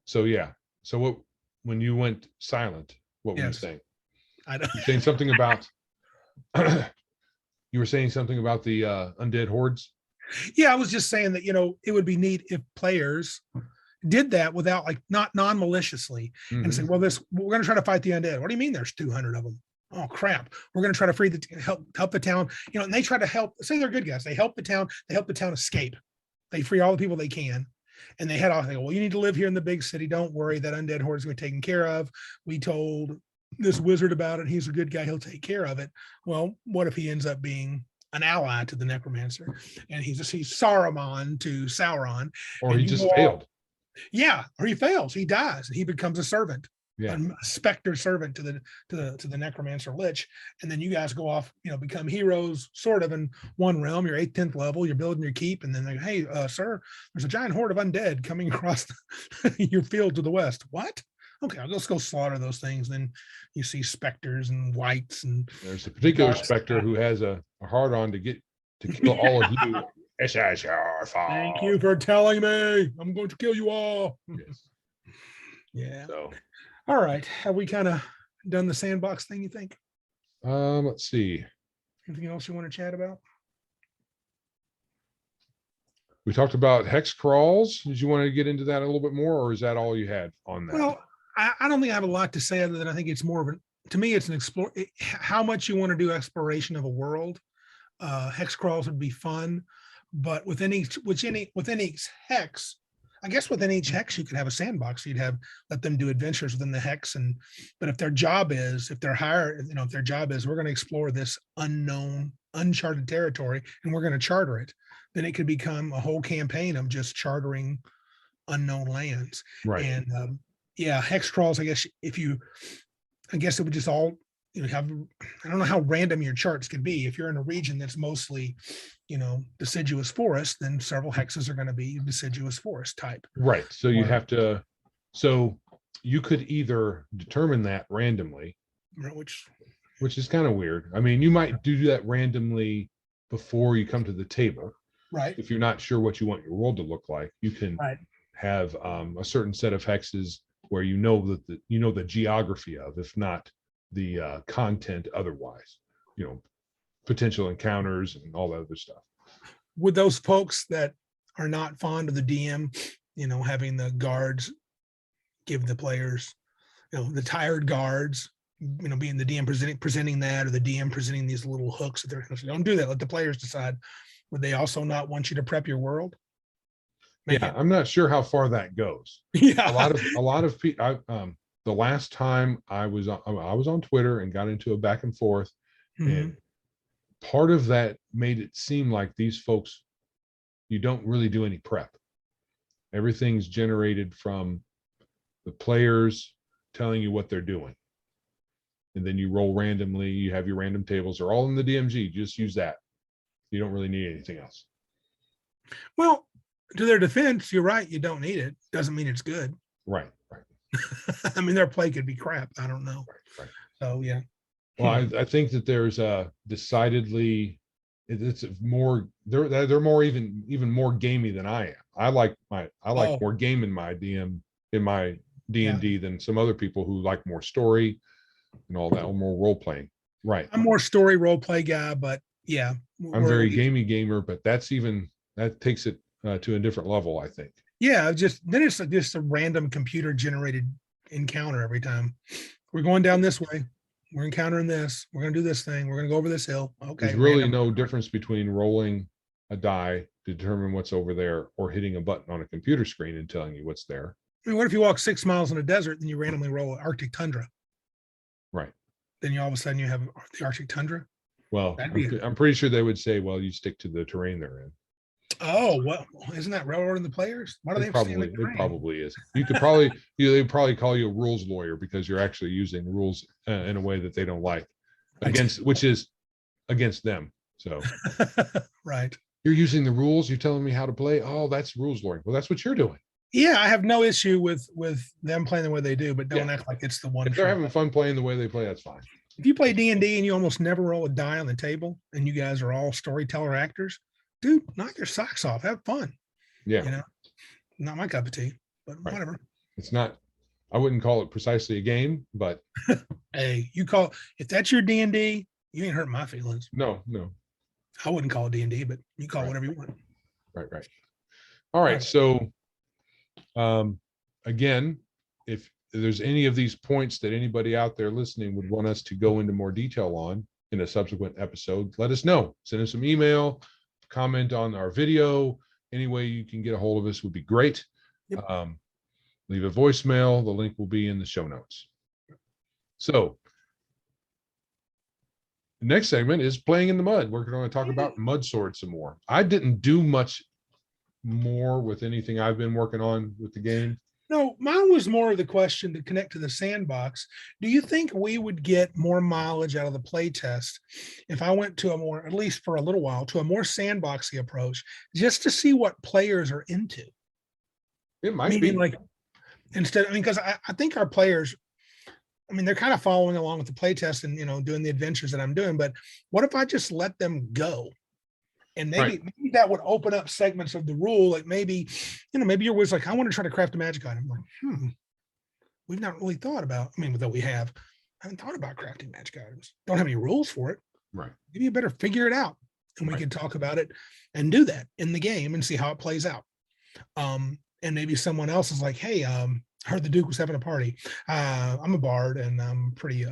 So yeah. So when you went silent, what were you saying? I don't. You're saying something about you were saying something about the undead hordes? Yeah, I was just saying that, it would be neat if players did that without, like, not non-maliciously, and say, well, we're going to try to fight the undead. What do you mean there's 200 of them? Oh crap. We're going to try to free help the town, and they try to help, say they're good guys. They help the town escape. They free all the people they can. And they go, well, you need to live here in the big city. Don't worry, that undead horde is going to be taken care of. We told this wizard about it. He's a good guy. He'll take care of it. Well, what if he ends up being an ally to the necromancer, and he's Saruman to Sauron, or he just failed? Yeah, or he fails. He dies, and he becomes a servant. Yeah, a specter servant to the necromancer lich, and then you guys go off, become heroes, sort of, in one realm. You're 8th, 10th level. You're building your keep, and then they go, hey, sir, there's a giant horde of undead coming across your field to the west. What? Okay, let's go slaughter those things. Then you see specters and wights, and there's a particular specter who has a hard on to kill all of you. Thank you for telling me. I'm going to kill you all. Yes. Yeah. So, all right. Have we kind of done the sandbox thing, you think? Let's see. Anything else you want to chat about? We talked about hex crawls. Did you want to get into that a little bit more, or is that all you had on that? Well, I don't think I have a lot to say other than I think it's more of to me, it's an how much you want to do exploration of a world. Hex crawls would be fun, but within each hex, I guess within each hex you could have a sandbox. You'd let them do adventures within the hex, but if their job is, if they're hired, if their job is, we're going to explore this unknown, uncharted territory, and we're going to charter it, then it could become a whole campaign of just chartering unknown lands. Right. And hex crawls, I guess it would just all have, I don't know how random your charts could be. If you're in a region that's mostly deciduous forest, then several hexes are going to be deciduous forest type. Right. So you have to, so you could either determine that randomly, which is kind of weird. I mean, you might do that randomly before you come to the table. Right. If you're not sure what you want your world to look like, you can have a certain set of hexes where the geography of, if not the content otherwise, potential encounters and all that other stuff. Would those folks that are not fond of the DM, having the guards give the players, the tired guards, being the DM presenting that, or the DM presenting these little hooks that they're don't do that, let the players decide. Would they also not want you to prep your world? I'm not sure how far that goes. Yeah, a lot of people. The last time I was on Twitter and got into a back and forth, and part of that made it seem like these folks, you don't really do any prep. Everything's generated from the players telling you what they're doing, and then you roll randomly. You have your random tables. They're all in the DMG. Just use that. You don't really need anything else. Well, to their defense, you're right. You don't need it. Doesn't mean it's good. Right. I mean, their play could be crap. I don't know. Right. So yeah. Well, I think that there's decidedly, it's more, they're more even more gamey than I am. I like more game in my D&D than some other people who like more story and all that, or more role playing. Right. I'm more story role play guy, but yeah. I'm very gamey gamer, but that takes it to a different level, I think. Yeah, then it's just a random computer generated encounter every time. We're going down this way. We're encountering this. We're going to do this thing. We're going to go over this hill. Okay. There's really random. no difference between rolling a die to determine what's over there or hitting a button on a computer screen and telling you what's there. I mean, what if you walk 6 miles in a desert, then you randomly roll Arctic tundra? Right. Then you all of a sudden you have the Arctic tundra. Well, I'm pretty sure they would say, well, you stick to the terrain they're in. Oh, well, isn't that railroading the players? Why do they probably it probably is. You could probably they'd probably call you a rules lawyer because you're actually using rules in a way that they don't like, which is against them. So right. You're using the rules. You're telling me how to play. Oh, that's rules lawyering. Well, that's what you're doing. Yeah, I have no issue with them playing the way they do, but don't act like it's the one. If they're having fun playing the way they play, that's fine. If you play D&D and you almost never roll a die on the table, and you guys are all storyteller actors, dude, knock your socks off. Have fun. Yeah. You know, not my cup of tea, but whatever. It's not. I wouldn't call it precisely a game, but hey, if that's your D&D, you ain't hurt my feelings. No. I wouldn't call it D&D, but you call it whatever you want. Right. All right. So, again, if there's any of these points that anybody out there listening would want us to go into more detail on in a subsequent episode, let us know. Send us some email, comment on our video. Any way you can get a hold of us would be great. Yep. Leave a voicemail. The link will be in the show notes. So, the next segment is playing in the mud. We're going to talk about mud swords some more. I didn't do much more with anything I've been working on with the game. No, mine was more of the question to connect to the sandbox. Do you think we would get more mileage out of the play test if I went to at least for a little while, to a more sandboxy approach, just to see what players are into? It might be like because I think our players, they're kind of following along with the play test and, doing the adventures that I'm doing, but what if I just let them go? And maybe that would open up segments of the rule. Like maybe you're always like, I want to try to craft a magic item. I'm like, we've not really thought about, though we have, I haven't thought about crafting magic items. Don't have any rules for it. Right. Maybe you better figure it out. And we can talk about it and do that in the game and see how it plays out. And maybe someone else is like, hey, I heard the Duke was having a party. I'm a bard and I'm pretty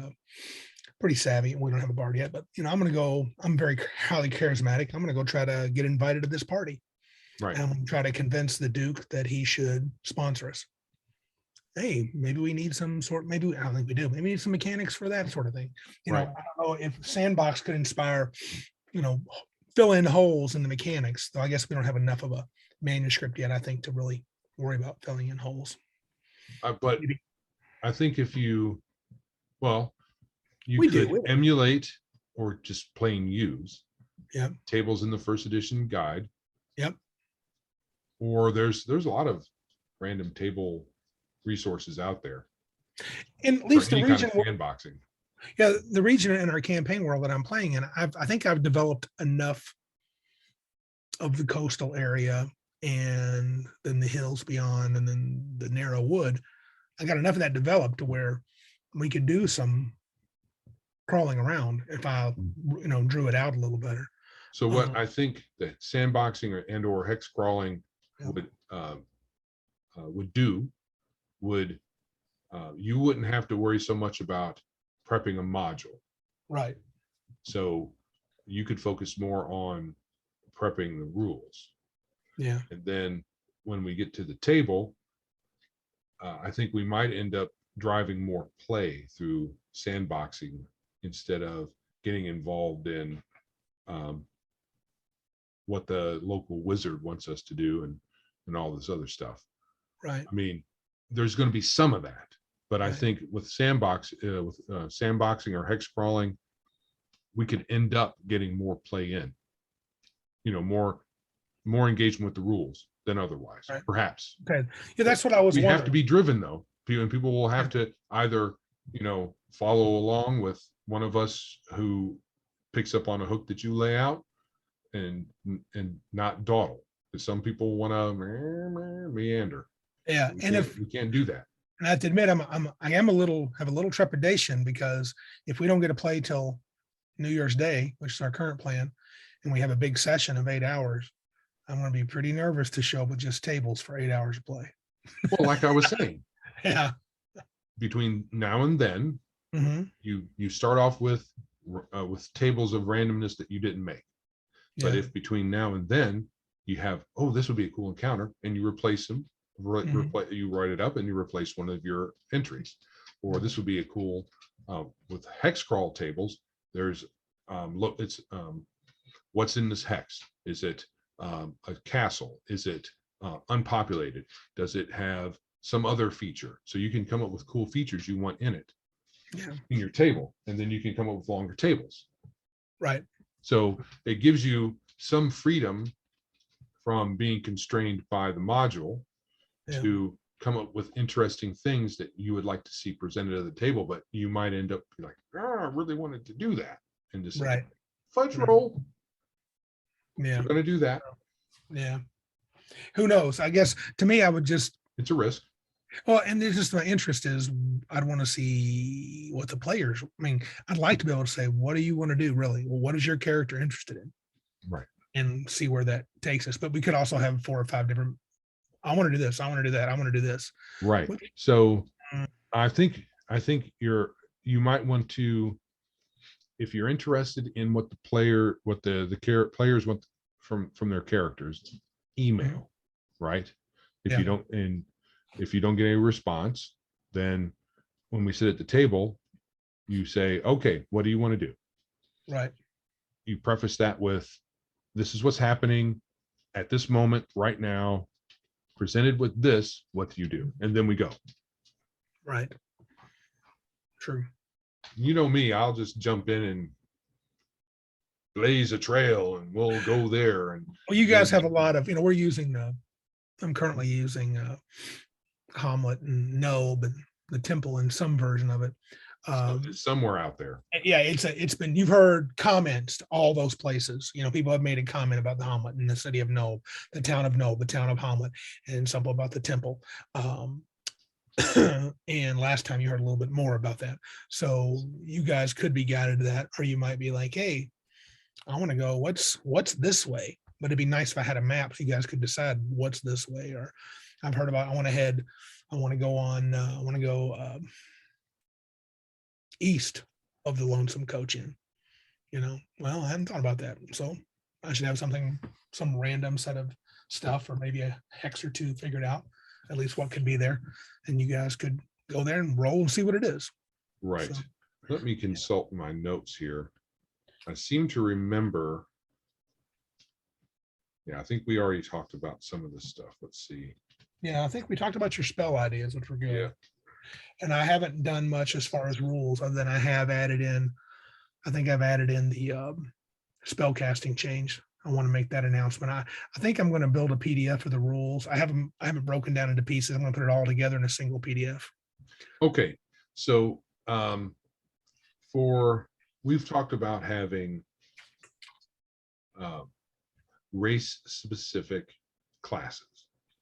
savvy. We don't have a bard yet, but I'm very highly charismatic. I'm going to go try to get invited to this party. Right. And I'm going to try to convince the Duke that he should sponsor us. Hey, maybe we need I don't think we do. Maybe we need some mechanics for that sort of thing. I don't know if Sandbox could inspire, fill in holes in the mechanics, though I guess we don't have enough of a manuscript yet, I think, to really worry about filling in holes. But I think if you could emulate or just plain use tables in the first edition guide. Yep. Or there's a lot of random table resources out there. And at least the region sandboxing. Yeah, the region in our campaign world that I'm playing in, I think I've developed enough of the coastal area and then the hills beyond and then the narrow wood. I got enough of that developed to where we could do some crawling around if I drew it out a little better. So what I think that sandboxing or hex crawling would do you wouldn't have to worry so much about prepping a module. Right. So you could focus more on prepping the rules. Yeah. And then when we get to the table, I think we might end up driving more play through sandboxing instead of getting involved in what the local wizard wants us to do and all this other stuff. Right. There's going to be some of that, but I think with sandboxing or hex crawling, we could end up getting more play in, more engagement with the rules than otherwise, perhaps. Okay. Yeah, that's what I was wondering. Have to be driven though. People will have to either, follow along with one of us who picks up on a hook that you lay out and not dawdle. Because some people want to meander. Yeah. And if we can't do that. And I have to admit, I have a little trepidation because if we don't get to play till New Year's Day, which is our current plan, and we have a big session of 8 hours, I'm going to be pretty nervous to show up with just tables for 8 hours of play. Well, like I was saying, Yeah. between now and then, Mm-hmm. you start off with tables of randomness that you didn't make. But Yeah. if between now and then you have, oh, this would be a cool encounter, and you replace them, you write it up and you replace one of your entries, or this would be a cool with hex crawl tables. There's look, it's what's in this hex? Is it a castle? Is it unpopulated? Does it have some other feature? So you can come up with cool features you want in it, in your table, and then you can come up with longer tables. Right. So it gives you some freedom from being constrained by the module to come up with interesting things that you would like to see presented at the table, but you might end up like, oh, I really wanted to do that. And just right. Fudge roll. Yeah. We're going to do that. Yeah. Who knows? I guess to me, I would just, it's a risk. Well, and there's just my interest is I'd want to see what the players, I mean, I'd like to be able to say, what do you want to do really? Well, what is your character interested in? Right. And see where that takes us. But we could also have 4 or 5 different, I want to do this. I want to do that. I want to do this. Right. So I think you might want to, if you're interested in what the players want from their characters, email, right? If you don't get any response, then when we sit at the table, you say, okay, what do you want to do? Right. You preface that with, this is what's happening at this moment right now, presented with this, what do you do? And then we go. Right. True. You know me, I'll just jump in and blaze a trail and we'll go there. And well, you guys have a lot of, we're using, I'm currently using Hamlet and Nob and the Temple in some version of it. It's somewhere out there. Yeah, it's been, you've heard comments to all those places. People have made a comment about the Hamlet in the city of Nob, the town of Nob, the town of Hamlet, and some about the Temple. And last time you heard a little bit more about that. So you guys could be guided to that, or you might be like, hey, I want to go, what's this way? But it'd be nice if I had a map so you guys could decide what's this way. Or I've heard about, I want to go east of the Lonesome Coach Inn. Well, I hadn't thought about that. So I should have some random set of stuff, or maybe a hex or two figured out, at least what could be there. And you guys could go there and roll and see what it is. Right. So, let me consult my notes here. I seem to remember. Yeah, I think we already talked about some of this stuff. Let's see. Yeah, I think we talked about your spell ideas, which were good. Yeah. And I haven't done much as far as rules, other than I have added in, I think I've added in the spell casting change. I want to make that announcement. I think I'm going to build a PDF for the rules. I haven't broken down into pieces. I'm going to put it all together in a single PDF. Okay. So we've talked about having race specific classes.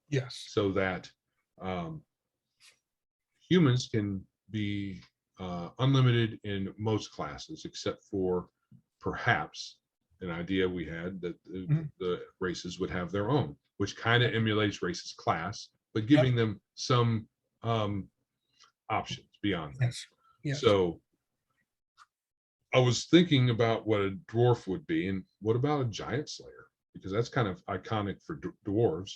Yes. So that humans can be unlimited in most classes, except for perhaps an idea we had that the races would have their own, which kind of emulates races class, but giving them some options beyond that. Yes. So I was thinking about what a dwarf would be, and what about a giant slayer? Because that's kind of iconic for dwarves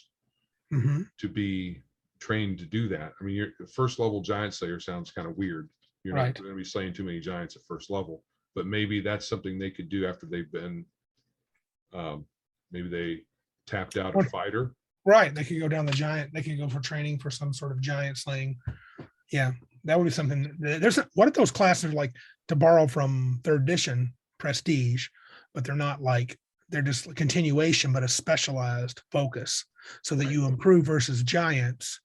to be trained to do that. I mean, your first level giant slayer sounds kind of weird. You're not going to be slaying too many giants at first level, but maybe that's something they could do after they've been, maybe they tapped out a fighter. Right. They could go down the giant. They could go for training for some sort of giant slaying. Yeah, that would be something. What if those classes are like, to borrow from 3rd edition prestige, but they're not like, they're just a continuation, but a specialized focus, so that you improve versus giants.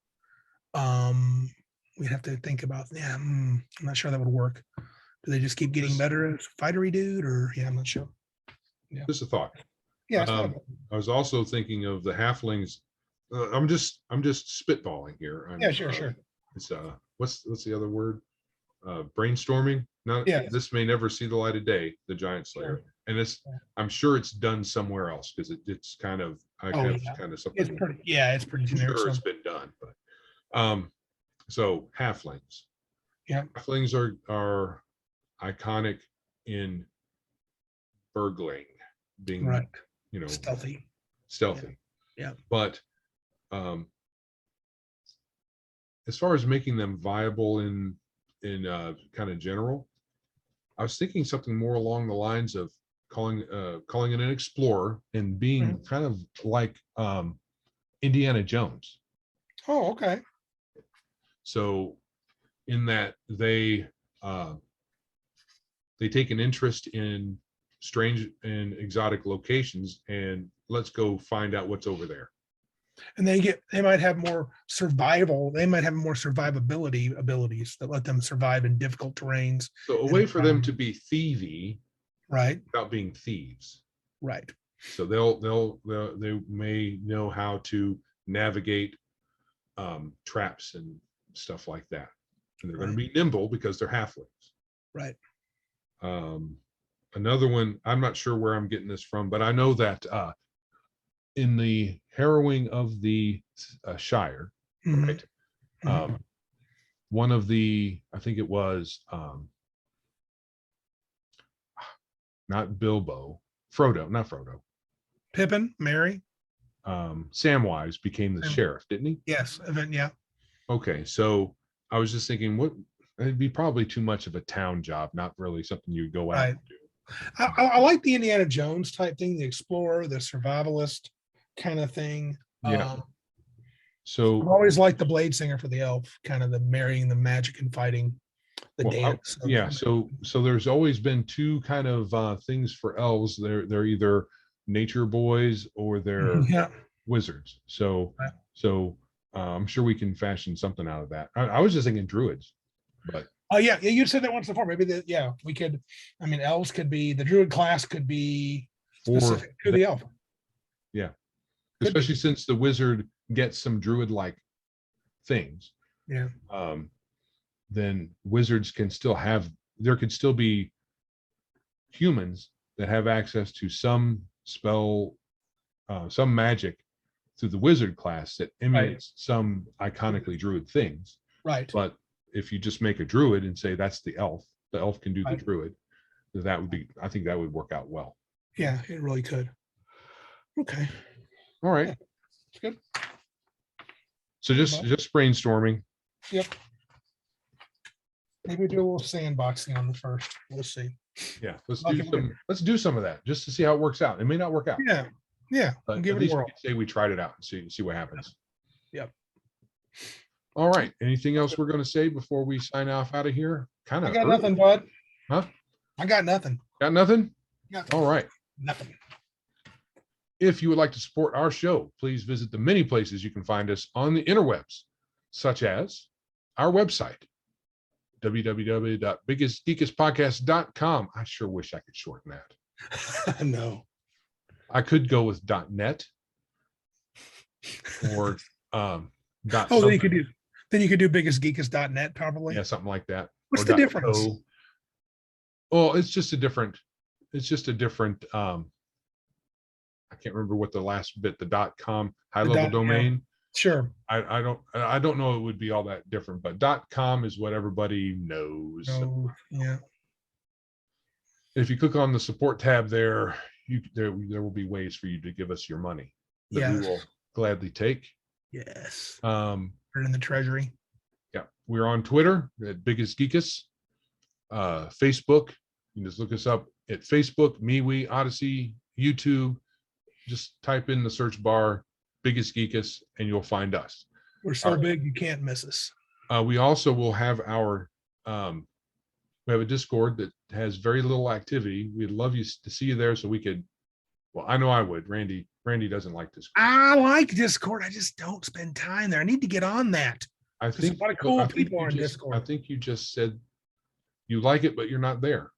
We have to think about, I'm not sure that would work. Do they just keep getting better as fightery dude, or I'm not sure. Yeah, just a thought. Yeah, I was also thinking of the halflings. I'm just spitballing here. Sure. It's what's the other word? Brainstorming. This may never see the light of day, the giant slayer. And I'm sure it's done somewhere else because it's kind of Yeah. kind of It's something. it's pretty I'm generic. sure it's been done, but so halflings. Yeah. Halflings are iconic in burgling, being Right. stealthy. Yeah. But as far as making them viable in kind of general, I was thinking something more along the lines of calling it an explorer and being kind of like Indiana Jones. Oh, okay. So in that they take an interest in strange and exotic locations, and let's go find out what's over there. And they might have more survival. They might have more survivability abilities that let them survive in difficult terrains. So a way for them to be thievy, right, without being thieves. Right. So they may know how to navigate traps and stuff like that, and they're going to be nimble because they're halflings. Right. Another one, I'm not sure where I'm getting this from, but I know that in the harrowing of the Shire, right? One of the, I think it was not Bilbo, not Frodo. Pippin, Merry. Samwise became the sheriff, didn't he? Yes, yeah. Okay, so I was just thinking, it'd be probably too much of a town job, not really something you go out and do. I like the Indiana Jones type thing, the explorer, the survivalist kind of thing. Yeah. So I've always liked the blade singer for the elf, kind of the marrying the magic and fighting, the dance. So there's always been two kind of things for elves. They're either nature boys or they're wizards. So I'm sure we can fashion something out of that. I was just thinking druids, but you said that once before. Maybe we could. I mean, elves could be, the druid class could be specific to the elf. Yeah, especially since the wizard gets some druid-like things. Yeah. Then wizards can still have. There could still be humans that have access to some spell, some magic through the wizard class that emulates some iconically druid things. Right. But if you just make a druid and say that's the elf can do the druid, I think that would work out well. Yeah, it really could. Okay. All right. It's good. So just brainstorming. Yep. Maybe do a little sandboxing on the first. We'll see. Yeah, let's do some of that just to see how it works out. It may not work out. Yeah. But at least we can say we tried it out and see what happens. Yep. All right. Anything else we're going to say before we sign off out of here? I got nothing, bud. Huh? I got nothing. Got nothing? Nothing. All right. Nothing. If you would like to support our show, please visit the many places you can find us on the interwebs, such as our website, www.biggestgeekuspodcast.com. I sure wish I could shorten that. No. I could go with .net or dot. Oh, then you could do biggestgeekus.net probably. Yeah, something like that. What's the difference? Well, it's just a different. I can't remember what the last bit, the .com high level domain. Yeah. Sure. I don't know it would be all that different, but .com is what everybody knows. Oh, yeah. If you click on the support tab there will be ways for you to give us your money that we will gladly take. Yes. Put it in the treasury. Yeah. We're on Twitter at Biggest Geekus. Facebook, you can just look us up at Facebook, MeWe, Odyssey, YouTube. Just type in the search bar Biggest Geekus and you'll find us. We're so big you can't miss us. We also will have our we have a Discord that has very little activity. We'd love you to see you there so we could, well, I know I would. Randy doesn't like Discord. I like Discord. I just don't spend time there. I need to get on that. I think a lot of cool people are in Discord. I think you just said you like it, but you're not there.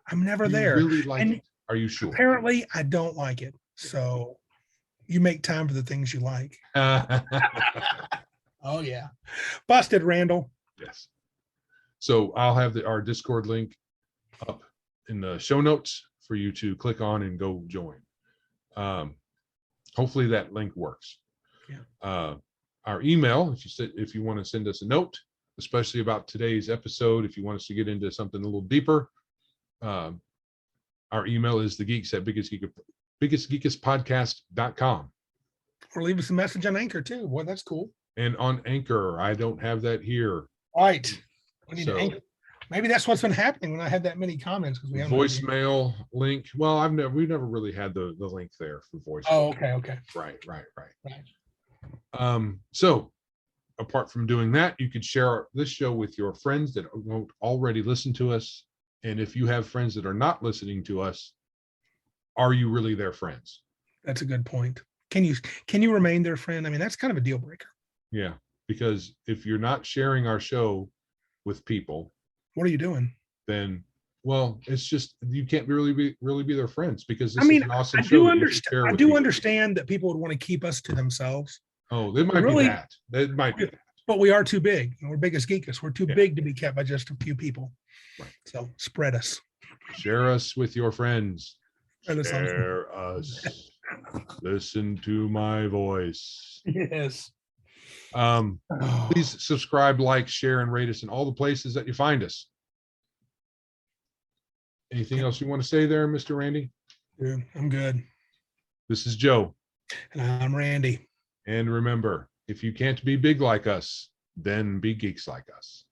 I'm never there. You really like it? Are you sure? Apparently, I don't like it. So you make time for the things you like. Oh, yeah. Busted, Randall. Yes. So I'll have our Discord link up in the show notes for you to click on and go join. Hopefully that link works. Yeah. Our email, if you want to send us a note, especially about today's episode, if you want us to get into something a little deeper, our email is biggestgeekestpodcast.com. Or leave us a message on Anchor too. Boy, that's cool. And on Anchor, I don't have that here. Right. We need So, to Anchor. Maybe that's what's been happening when I had that many comments, because we have voicemail link. Well, we've never really had the link there for voicemail. Oh, okay. Right. So apart from doing that, you could share this show with your friends that won't already listen to us. And if you have friends that are not listening to us, are you really their friends? That's a good point. Can you remain their friend? I mean, that's kind of a deal breaker. Yeah, because if you're not sharing our show with people, what are you doing? Then, well, it's just you can't really be their friends, because this I mean, is an awesome I show. do understand that people would want to keep us to themselves. Oh, there might be that. That might be that. But we are too big. We're biggest geekest. We're too big to be kept by just a few people. Right. So spread us. Share us with your friends. Share us. Listen to my voice. Yes. Please subscribe, like, share, and rate us in all the places that you find us. Anything else you want to say there, Mr. Randy? Yeah, I'm good. This is Joe. And I'm Randy. And remember, if you can't be big like us, then be geeks like us.